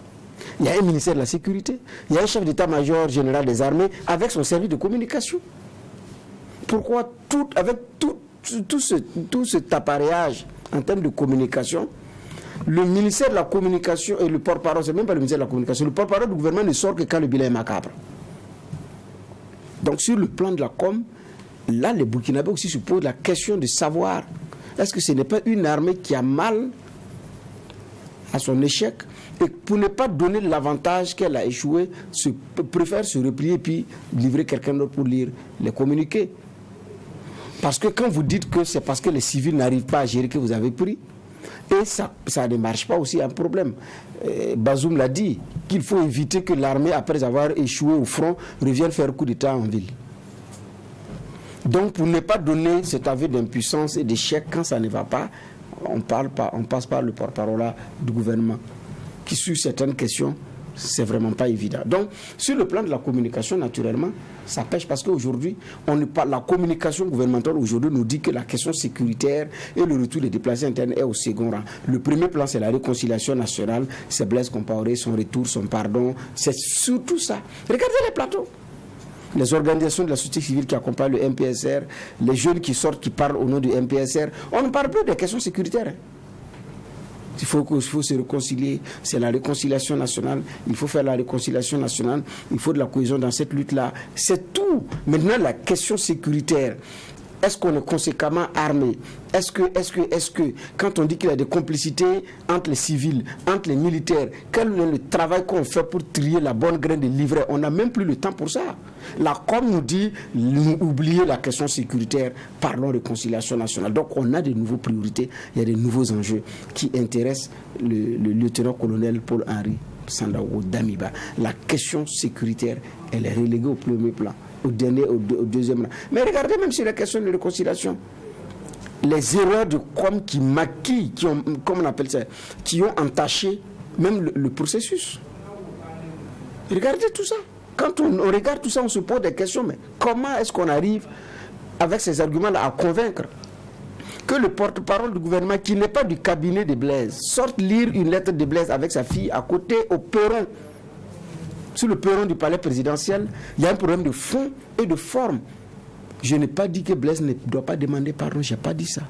il y a un ministère de la Sécurité, il y a un chef d'état-major général des armées avec son service de communication. Pourquoi avec tout cet appareillage en termes de communication, le ministère de la Communication et le porte-parole, c'est même pas le ministère de la Communication, le porte-parole du gouvernement ne sort que quand le bilan est macabre. Donc sur le plan de la com, là les Burkinabés aussi se posent la question de savoir est-ce que ce n'est pas une armée qui a mal à son échec et pour ne pas donner l'avantage qu'elle a échoué, préfère se replier et puis livrer quelqu'un d'autre pour lire les communiqués. Parce que quand vous dites que c'est parce que les civils n'arrivent pas à gérer que vous avez pris, et ça ne marche pas aussi, un problème. Bazoum l'a dit, qu'il faut éviter que l'armée, après avoir échoué au front, revienne faire coup d'État en ville. Donc, pour ne pas donner cet aveu d'impuissance et d'échec quand ça ne va pas, on passe par le porte-parole du gouvernement, qui sur certaines questions, c'est vraiment pas évident. Donc, sur le plan de la communication, naturellement, ça pêche parce qu'aujourd'hui, la communication gouvernementale aujourd'hui nous dit que la question sécuritaire et le retour des déplacés internes est au second rang. Le premier plan, c'est la réconciliation nationale, c'est Blaise Compaoré, son retour, son pardon, c'est surtout ça. Regardez les plateaux. Les organisations de la société civile qui accompagnent le MPSR, les jeunes qui sortent, qui parlent au nom du MPSR, on ne parle plus des questions sécuritaires. Il faut se réconcilier, c'est la réconciliation nationale, il faut faire la réconciliation nationale, il faut de la cohésion dans cette lutte-là. C'est tout. Maintenant, la question sécuritaire, est-ce qu'on est conséquemment armé? Est-ce que, quand on dit qu'il y a des complicités entre les civils, entre les militaires, quel est le travail qu'on fait pour trier la bonne graine de livret? On n'a même plus le temps pour ça. La com nous dit, oubliez la question sécuritaire, parlons réconciliation nationale. Donc on a de nouvelles priorités, il y a de nouveaux enjeux qui intéressent le lieutenant-colonel Paul-Henri Sandaogo Damiba. La question sécuritaire, elle est reléguée au premier plan. Au deuxième rang. Mais regardez même sur la question de réconciliation. Les erreurs de com qui maquillent, comme on appelle ça, qui ont entaché même le processus. Regardez tout ça. Quand on regarde tout ça, on se pose des questions. Mais comment est-ce qu'on arrive, avec ces arguments-là, à convaincre que le porte-parole du gouvernement, qui n'est pas du cabinet de Blaise, sorte lire une lettre de Blaise avec sa fille à côté, au perron, sur le perron du palais présidentiel? Il y a un problème de fond et de forme. Je n'ai pas dit que Blaise ne doit pas demander pardon, je n'ai pas dit ça.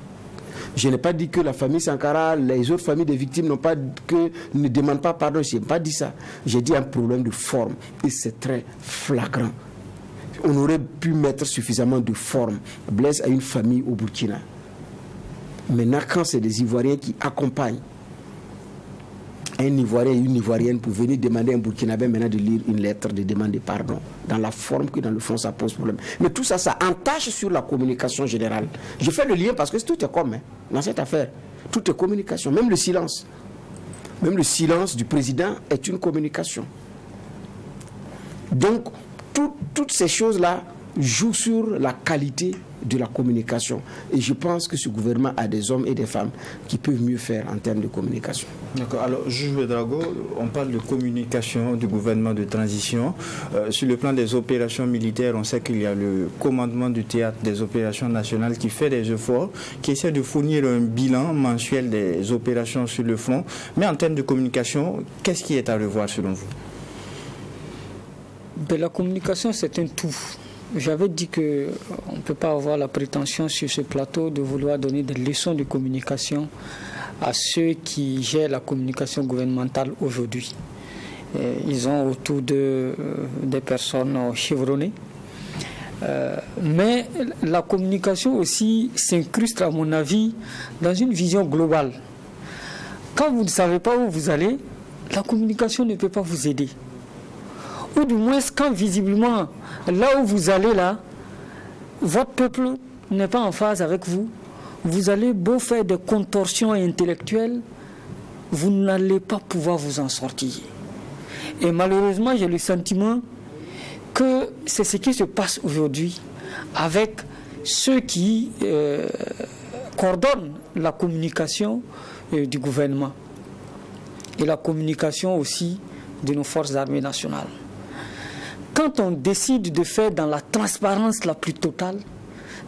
Je n'ai pas dit que la famille Sankara, les autres familles des victimes ne demandent pas pardon, je n'ai pas dit ça. J'ai dit un problème de forme et c'est très flagrant. On aurait pu mettre suffisamment de forme. Blaise a une famille au Burkina. Maintenant, quand c'est des Ivoiriens qui accompagnent un Ivoirien et une Ivoirienne pour venir demander à un Burkinabé maintenant de lire une lettre de demande de pardon, dans la forme que dans le fond ça pose problème. Mais tout ça, ça entache sur la communication générale. Je fais le lien parce que tout est comme dans cette affaire. Tout est communication, même le silence. Même le silence du président est une communication. Donc, toutes ces choses-là jouent sur la qualité de la communication. Et je pense que ce gouvernement a des hommes et des femmes qui peuvent mieux faire en termes de communication. D'accord. Alors, Jules Ouédraogo, on parle de communication du gouvernement de transition. Sur le plan des opérations militaires, on sait qu'il y a le commandement du théâtre des opérations nationales qui fait des efforts, qui essaie de fournir un bilan mensuel des opérations sur le front. Mais en termes de communication, qu'est-ce qui est à revoir selon vous? La communication, c'est un tout. J'avais dit qu'on ne peut pas avoir la prétention sur ce plateau de vouloir donner des leçons de communication à ceux qui gèrent la communication gouvernementale aujourd'hui. Ils ont autour d'eux des personnes chevronnées. Mais la communication aussi s'incruste, à mon avis, dans une vision globale. Quand vous ne savez pas où vous allez, la communication ne peut pas vous aider. Ou du moins, quand visiblement, là où vous allez là, votre peuple n'est pas en phase avec vous, vous allez beau faire des contorsions intellectuelles, vous n'allez pas pouvoir vous en sortir. Et malheureusement, j'ai le sentiment que c'est ce qui se passe aujourd'hui avec ceux qui coordonnent la communication du gouvernement et la communication aussi de nos forces armées nationales. Quand on décide de faire dans la transparence la plus totale,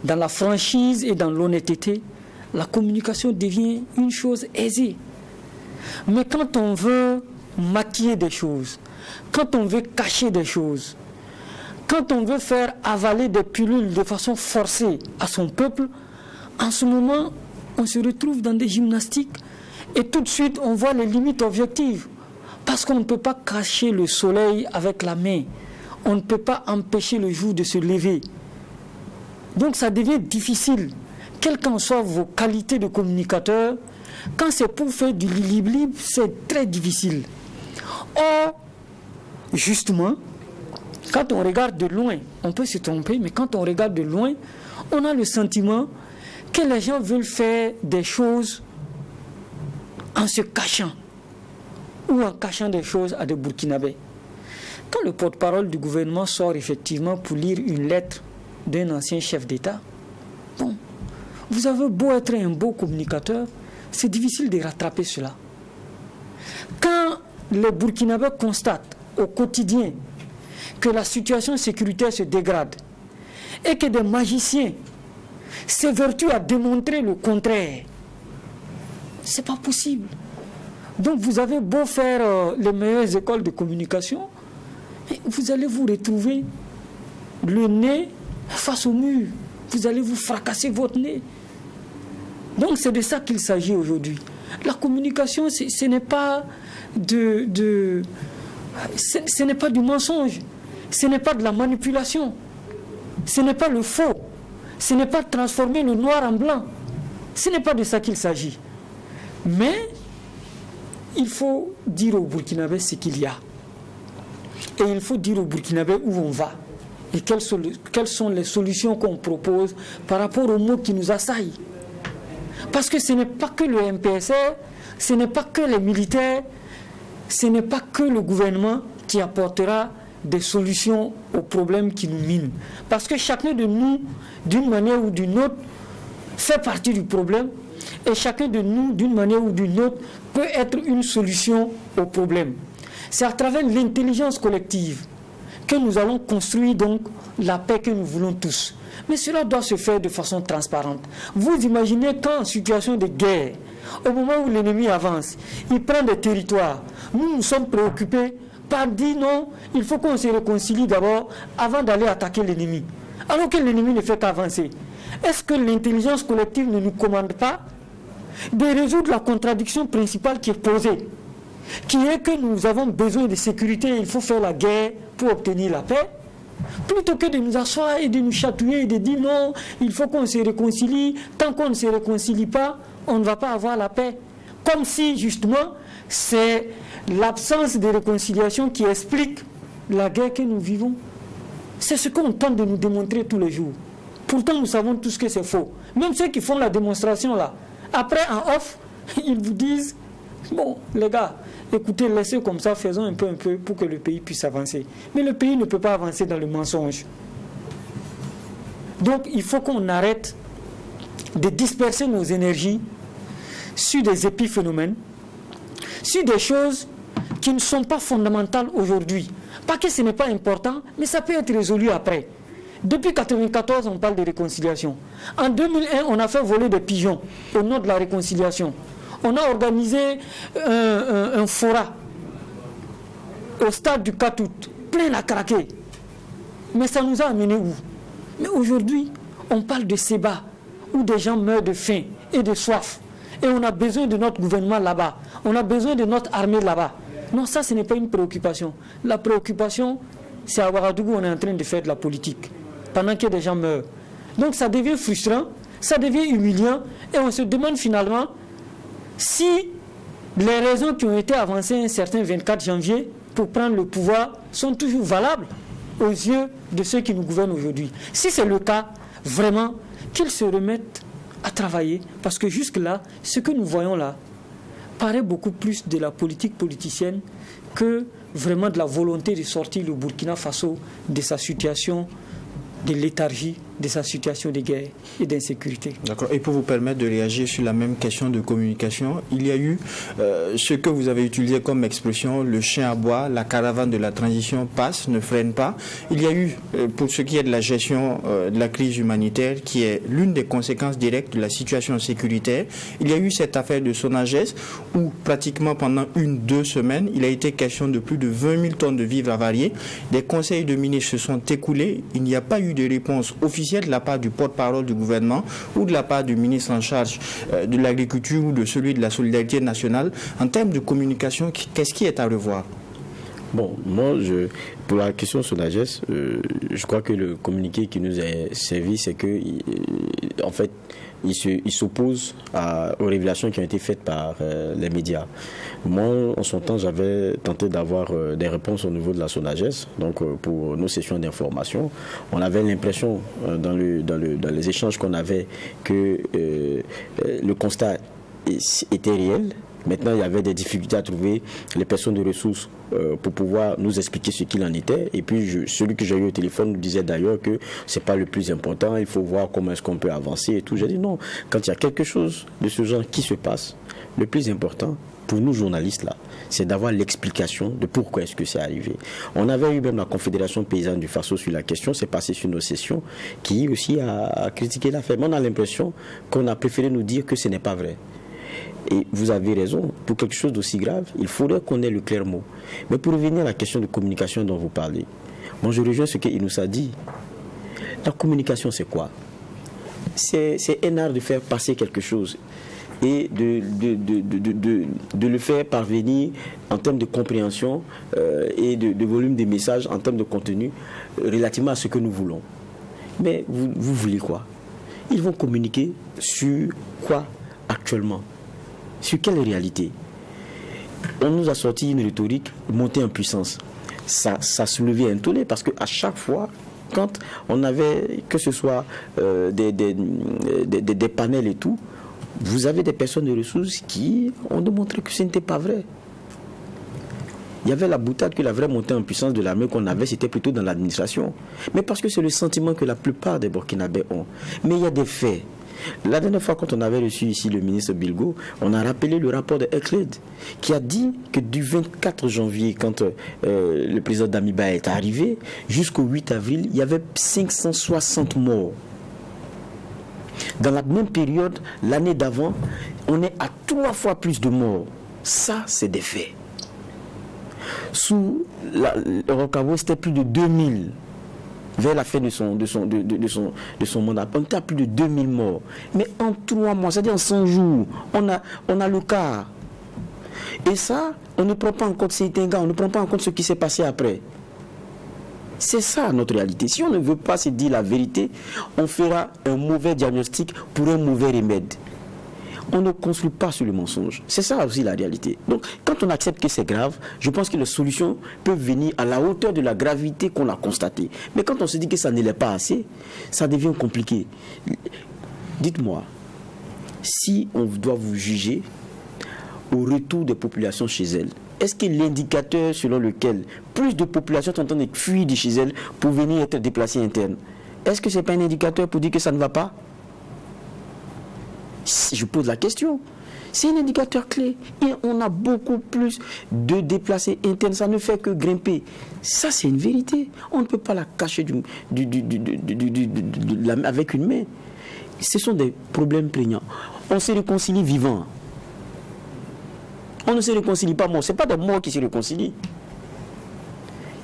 dans la franchise et dans l'honnêteté, la communication devient une chose aisée. Mais quand on veut maquiller des choses, quand on veut cacher des choses, quand on veut faire avaler des pilules de façon forcée à son peuple, en ce moment, on se retrouve dans des gymnastiques et tout de suite, on voit les limites objectives. Parce qu'on ne peut pas cacher le soleil avec la main. On ne peut pas empêcher le jour de se lever. Donc ça devient difficile. Quelles qu'en soient vos qualités de communicateur, quand c'est pour faire du libre, c'est très difficile. Or, justement, quand on regarde de loin, on peut se tromper, mais quand on regarde de loin, on a le sentiment que les gens veulent faire des choses en se cachant ou en cachant des choses à des Burkinabés. Quand le porte-parole du gouvernement sort effectivement pour lire une lettre d'un ancien chef d'État, bon, vous avez beau être un beau communicateur, c'est difficile de rattraper cela. Quand les Burkinabés constatent au quotidien que la situation sécuritaire se dégrade et que des magiciens s'évertuent à démontrer le contraire, c'est pas possible. Donc vous avez beau faire les meilleures écoles de communication, vous allez vous retrouver le nez face au mur. Vous allez vous fracasser votre nez. Donc c'est de ça qu'il s'agit aujourd'hui. La communication, ce n'est pas ce n'est pas du mensonge. Ce n'est pas de la manipulation. Ce n'est pas le faux. Ce n'est pas transformer le noir en blanc. Ce n'est pas de ça qu'il s'agit. Mais il faut dire aux Burkinabés ce qu'il y a. Et il faut dire aux Burkinabés où on va. Et quelles sont les solutions qu'on propose par rapport aux maux qui nous assaillent. Parce que ce n'est pas que le MPSR, ce n'est pas que les militaires, ce n'est pas que le gouvernement qui apportera des solutions aux problèmes qui nous minent. Parce que chacun de nous, d'une manière ou d'une autre, fait partie du problème et chacun de nous, d'une manière ou d'une autre, peut être une solution au problème. C'est à travers l'intelligence collective que nous allons construire donc la paix que nous voulons tous. Mais cela doit se faire de façon transparente. Vous imaginez quand en situation de guerre, au moment où l'ennemi avance, il prend des territoires, nous sommes préoccupés par dire non, il faut qu'on se réconcilie d'abord avant d'aller attaquer l'ennemi. Alors que l'ennemi ne fait qu'avancer. Est-ce que l'intelligence collective ne nous commande pas de résoudre la contradiction principale qui est posée, qui est que nous avons besoin de sécurité et il faut faire la guerre pour obtenir la paix, plutôt que de nous asseoir et de nous chatouiller et de dire non, il faut qu'on se réconcilie, tant qu'on ne se réconcilie pas, on ne va pas avoir la paix. Comme si justement c'est l'absence de réconciliation qui explique la guerre que nous vivons. C'est ce qu'on tente de nous démontrer tous les jours. Pourtant nous savons tous que c'est faux. Même ceux qui font la démonstration là, après en off, ils vous disent bon les gars, écoutez, laissez comme ça, faisons un peu pour que le pays puisse avancer. Mais le pays ne peut pas avancer dans le mensonge. Donc il faut qu'on arrête de disperser nos énergies sur des épiphénomènes, sur des choses qui ne sont pas fondamentales aujourd'hui. Pas que ce n'est pas important, mais ça peut être résolu après. Depuis 1994, on parle de réconciliation. En 2001, on a fait voler des pigeons au nom de la réconciliation. On a organisé un fora au stade du 4 août, plein à craquer. Mais ça nous a amené où? Mais aujourd'hui, on parle de Séba, où des gens meurent de faim et de soif. Et on a besoin de notre gouvernement là-bas. On a besoin de notre armée là-bas. Non, ça, ce n'est pas une préoccupation. La préoccupation, c'est à Ouagadougou, on est en train de faire de la politique, pendant que des gens meurent. Donc ça devient frustrant, ça devient humiliant, et on se demande finalement si les raisons qui ont été avancées un certain 24 janvier pour prendre le pouvoir sont toujours valables aux yeux de ceux qui nous gouvernent aujourd'hui. Si c'est le cas, vraiment, qu'ils se remettent à travailler, parce que jusque-là, ce que nous voyons là paraît beaucoup plus de la politique politicienne que vraiment de la volonté de sortir le Burkina Faso de sa situation de léthargie, de sa situation de guerre et d'insécurité. D'accord. Et pour vous permettre de réagir sur la même question de communication, il y a eu ce que vous avez utilisé comme expression, le chien à bois, la caravane de la transition passe, ne freine pas. Il y a eu, pour ce qui est de la gestion de la crise humanitaire, qui est l'une des conséquences directes de la situation sécuritaire, il y a eu cette affaire de Sonagès où pratiquement pendant 1-2 semaines, il a été question de plus de 20 000 tonnes de vivres avariés. Des conseils de ministres se sont écoulés. Il n'y a pas eu de réponse officielle de la part du porte-parole du gouvernement ou de la part du ministre en charge de l'agriculture ou de celui de la solidarité nationale. En termes de communication, qu'est-ce qui est à revoir? Bon, moi, pour la question sur la geste, je crois que le communiqué qui nous a servi, c'est que, en fait, il s'oppose aux révélations qui ont été faites par les médias. Moi, en son temps, j'avais tenté d'avoir des réponses au niveau de la SONAGES, donc pour nos sessions d'information. On avait l'impression, dans les échanges qu'on avait, que le constat était réel. Maintenant, il y avait des difficultés à trouver les personnes de ressources pour pouvoir nous expliquer ce qu'il en était. Et puis, celui que j'ai eu au téléphone nous disait d'ailleurs que c'est pas le plus important, il faut voir comment est-ce qu'on peut avancer et tout. J'ai dit non, quand il y a quelque chose de ce genre qui se passe, le plus important pour nous journalistes là, c'est d'avoir l'explication de pourquoi est-ce que c'est arrivé. On avait eu même la Confédération paysanne du Faso sur la question, c'est passé sur nos sessions, qui aussi a critiqué l'affaire. Mais on a l'impression qu'on a préféré nous dire que ce n'est pas vrai. Et vous avez raison, pour quelque chose d'aussi grave, il faudrait qu'on ait le clair mot. Mais pour revenir à la question de communication dont vous parlez, moi je rejoins ce qu'il nous a dit. La communication, c'est quoi? C'est un art de faire passer quelque chose et de le faire parvenir en termes de compréhension et de volume des messages, en termes de contenu, relativement à ce que nous voulons. Mais vous voulez quoi? Ils vont communiquer sur quoi actuellement? Sur quelle réalité? On nous a sorti une rhétorique montée en puissance. Ça soulevait un tollé parce qu'à chaque fois, quand on avait, que ce soit des panels et tout, vous avez des personnes de ressources qui ont démontré que ce n'était pas vrai. Il y avait la boutade que la vraie montée en puissance de l'armée qu'on avait, c'était plutôt dans l'administration. Mais parce que c'est le sentiment que la plupart des Burkinabés ont. Mais il y a des faits. La dernière fois, quand on avait reçu ici le ministre Bilgo, on a rappelé le rapport de Ecled qui a dit que du 24 janvier, quand le président Damiba est arrivé, jusqu'au 8 avril, il y avait 560 morts. Dans la même période, l'année d'avant, on est à 3 fois plus de morts. Ça, c'est des faits. Sous Rocabo, c'était plus de 2000. Vers la fin de son mandat, on était à plus de 2000 morts. Mais en 3 mois, c'est-à-dire en 100 jours, on a le quart. Et ça, on ne prend pas en compte Seitenga, on ne prend pas en compte ce qui s'est passé après. C'est ça notre réalité. Si on ne veut pas se dire la vérité, on fera un mauvais diagnostic pour un mauvais remède. On ne construit pas sur le mensonge. C'est ça aussi la réalité. Donc, quand on accepte que c'est grave, je pense que les solutions peuvent venir à la hauteur de la gravité qu'on a constatée. Mais quand on se dit que ça ne l'est pas assez, ça devient compliqué. Dites-moi, si on doit vous juger au retour des populations chez elles, est-ce que l'indicateur selon lequel plus de populations sont en train de fuir de chez elles pour venir être déplacées internes, est-ce que ce n'est pas un indicateur pour dire que ça ne va pas? Je pose la question. C'est un indicateur clé. Et on a beaucoup plus de déplacés internes. Ça ne fait que grimper. Ça, c'est une vérité. On ne peut pas la cacher avec une main. Ce sont des problèmes prégnants. On se réconcilie vivant. On ne se réconcilie pas mort. Ce n'est pas des morts qui se réconcilient.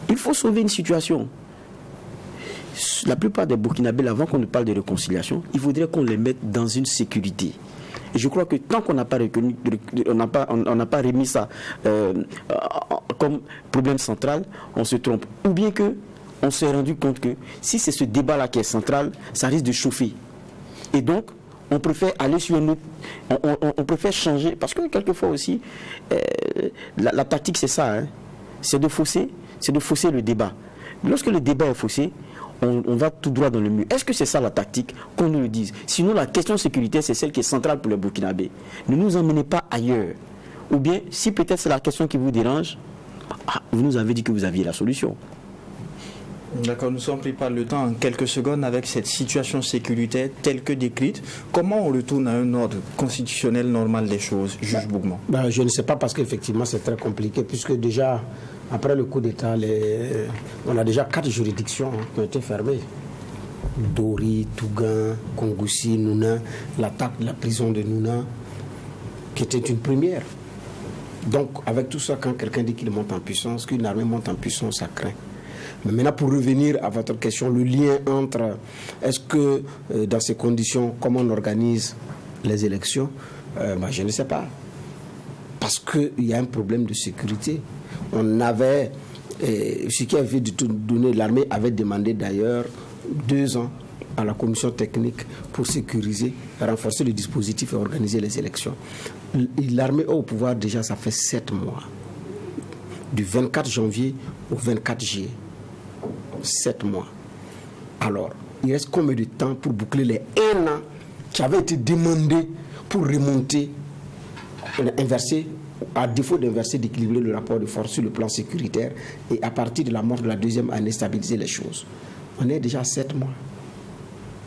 Il faut sauver une situation. La plupart des Burkinabés, avant qu'on ne parle de réconciliation, il faudrait qu'on les mette dans une sécurité. Et je crois que tant qu'on n'a pas remis ça comme problème central, on se trompe. Ou bien que on s'est rendu compte que si c'est ce débat-là qui est central, ça risque de chauffer. Et donc, on préfère aller sur un autre, on préfère changer, parce que quelquefois aussi, la tactique c'est ça, hein, c'est de fausser le débat. Lorsque le débat est faussé, on va tout droit dans le mur. Est-ce que c'est ça la tactique? Qu'on nous le dise. Sinon, la question sécuritaire, c'est celle qui est centrale pour les Burkinabés. Ne nous emmenez pas ailleurs. Ou bien, si peut-être c'est la question qui vous dérange, vous nous avez dit que vous aviez la solution. D'accord, nous sommes pris par le temps en quelques secondes avec cette situation sécuritaire telle que décrite. Comment on retourne à un ordre constitutionnel normal des choses, juge Bougman? Je ne sais pas, parce qu'effectivement c'est très compliqué, puisque déjà après le coup d'État, on a déjà 4 juridictions qui ont été fermées. Dori, Tougan, Kongoussi, Nouna, l'attaque de la prison de Nouna, qui était une première. Donc avec tout ça, quand quelqu'un dit qu'il monte en puissance, qu'une armée monte en puissance, ça craint. Mais maintenant, pour revenir à votre question, le lien entre, est-ce que dans ces conditions, comment on organise les élections, je ne sais pas. Parce qu'il y a un problème de sécurité. On avait, ce qui avait donné, l'armée avait demandé d'ailleurs 2 ans à la commission technique pour sécuriser, renforcer le dispositif et organiser les élections. L'armée au pouvoir déjà, ça fait 7 mois. Du 24 janvier au 24 juillet. 7 mois. Alors, il reste combien de temps pour boucler les 1 an qui avaient été demandés pour remonter, inverser, à défaut d'inverser, d'équilibrer le rapport de force sur le plan sécuritaire et à partir de la mort de la 2e année, stabiliser les choses. On est déjà à 7 mois.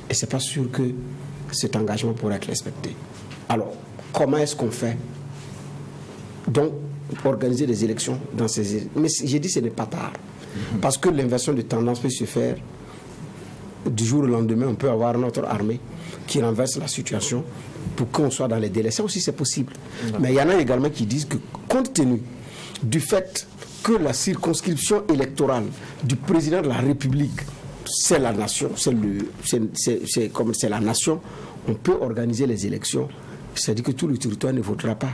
Et ce n'est pas sûr que cet engagement pourra être respecté. Alors, comment est-ce qu'on fait? Donc, organiser des élections dans ces... Mais j'ai dit que ce n'est pas tard. Parce que l'inversion de tendance peut se faire du jour au lendemain. On peut avoir notre armée qui renverse la situation pour qu'on soit dans les délais. Ça aussi, c'est possible. Mais il y en a également qui disent que, compte tenu du fait que la circonscription électorale du président de la République, c'est la nation, c'est la nation, on peut organiser les élections. C'est-à-dire que tout le territoire ne votera pas.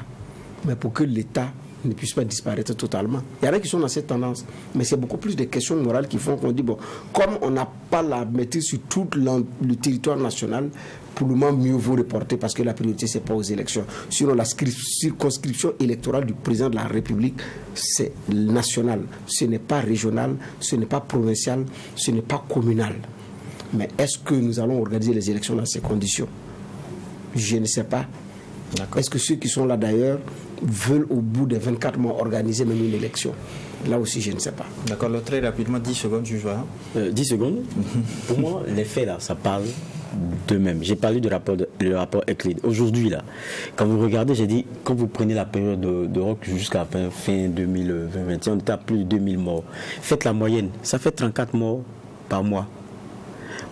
Mais pour que l'État ne puisse pas disparaître totalement. Il y en a qui sont dans cette tendance, mais c'est beaucoup plus des questions morales qui font qu'on dit, bon, comme on n'a pas la maîtrise sur tout le territoire national, pour le moment, mieux vaut reporter, parce que la priorité, ce n'est pas aux élections. Sinon, la circonscription électorale du président de la République, c'est national. Ce n'est pas régional, ce n'est pas provincial, ce n'est pas communal. Mais est-ce que nous allons organiser les élections dans ces conditions? Je ne sais pas. Est-ce que ceux qui sont là d'ailleurs veulent au bout des 24 mois organiser même une élection? Là aussi, je ne sais pas. D'accord, très rapidement, 10 secondes, juge. 10 secondes. Pour moi, les faits là, ça parle de même. J'ai parlé du rapport Euclid. Aujourd'hui, là, quand vous regardez, j'ai dit, quand vous prenez la période de rock jusqu'à fin 2021, on était à plus de 2000 morts. Faites la moyenne, ça fait 34 morts par mois.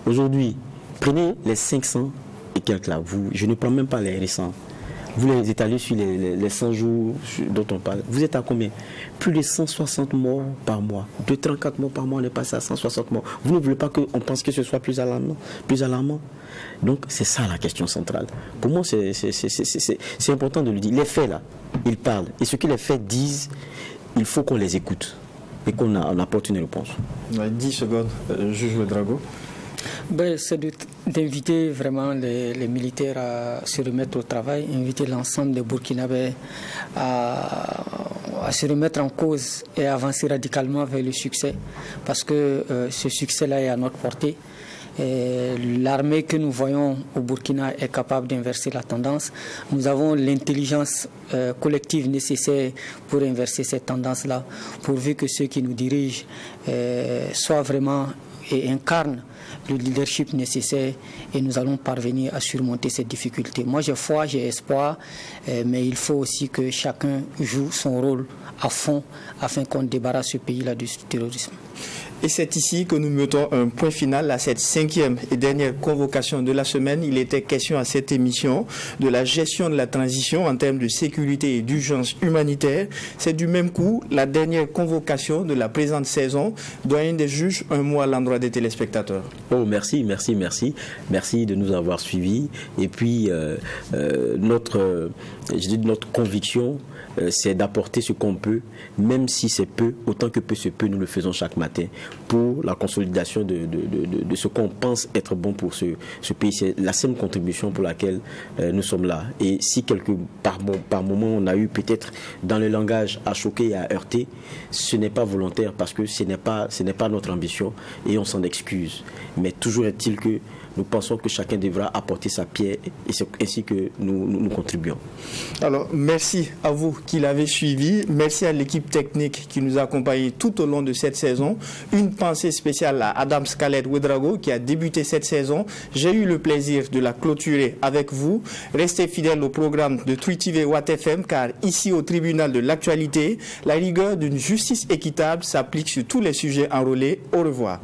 Aujourd'hui, prenez les 500 et quelques là. Je ne prends même pas les récents. Vous les étalez sur les 100 jours dont on parle. Vous êtes à combien? Plus de 160 morts par mois. De 34 morts par mois, on est passé à 160 morts. Vous ne voulez pas qu'on pense que ce soit plus alarmant? Donc, c'est ça la question centrale. Pour moi, c'est important de le dire. Les faits, là, ils parlent. Et ce que les faits disent, il faut qu'on les écoute et qu'on apporte une réponse. 10 secondes, juge Ouédraogo. C'est d'inviter vraiment les militaires à se remettre au travail, inviter l'ensemble des Burkinabés à se remettre en cause et avancer radicalement vers le succès, parce que ce succès-là est à notre portée. L'armée que nous voyons au Burkina est capable d'inverser la tendance. Nous avons l'intelligence collective nécessaire pour inverser cette tendance-là, pourvu que ceux qui nous dirigent soient vraiment et incarnent le leadership nécessaire, et nous allons parvenir à surmonter ces difficultés. Moi, j'ai foi, j'ai espoir, mais il faut aussi que chacun joue son rôle à fond afin qu'on débarrasse ce pays-là du terrorisme. Et c'est ici que nous mettons un point final à cette 5e et dernière convocation de la semaine. Il était question à cette émission de la gestion de la transition en termes de sécurité et d'urgence humanitaire. C'est du même coup la dernière convocation de la présente saison. Doyen des juges, un mot à l'endroit des téléspectateurs. Oh, merci de nous avoir suivis. Et puis notre conviction, c'est d'apporter ce qu'on peut, même si c'est peu, autant que peu se peut, nous le faisons chaque matin pour la consolidation de ce qu'on pense être bon pour ce pays. C'est la seule contribution pour laquelle nous sommes là. Et si par moment on a eu peut-être dans le langage à choquer et à heurter, ce n'est pas volontaire, parce que ce n'est pas notre ambition et on s'en excuse. Mais toujours est-il que nous pensons que chacun devra apporter sa pierre ainsi que nous contribuons. Alors, merci à vous qui l'avez suivi. Merci à l'équipe technique qui nous a accompagnés tout au long de cette saison. Une pensée spéciale à Adams Khaled Ouédraogo qui a débuté cette saison. J'ai eu le plaisir de la clôturer avec vous. Restez fidèles au programme de Tweet TV Watt FM, car ici au tribunal de l'actualité, la rigueur d'une justice équitable s'applique sur tous les sujets enrôlés. Au revoir.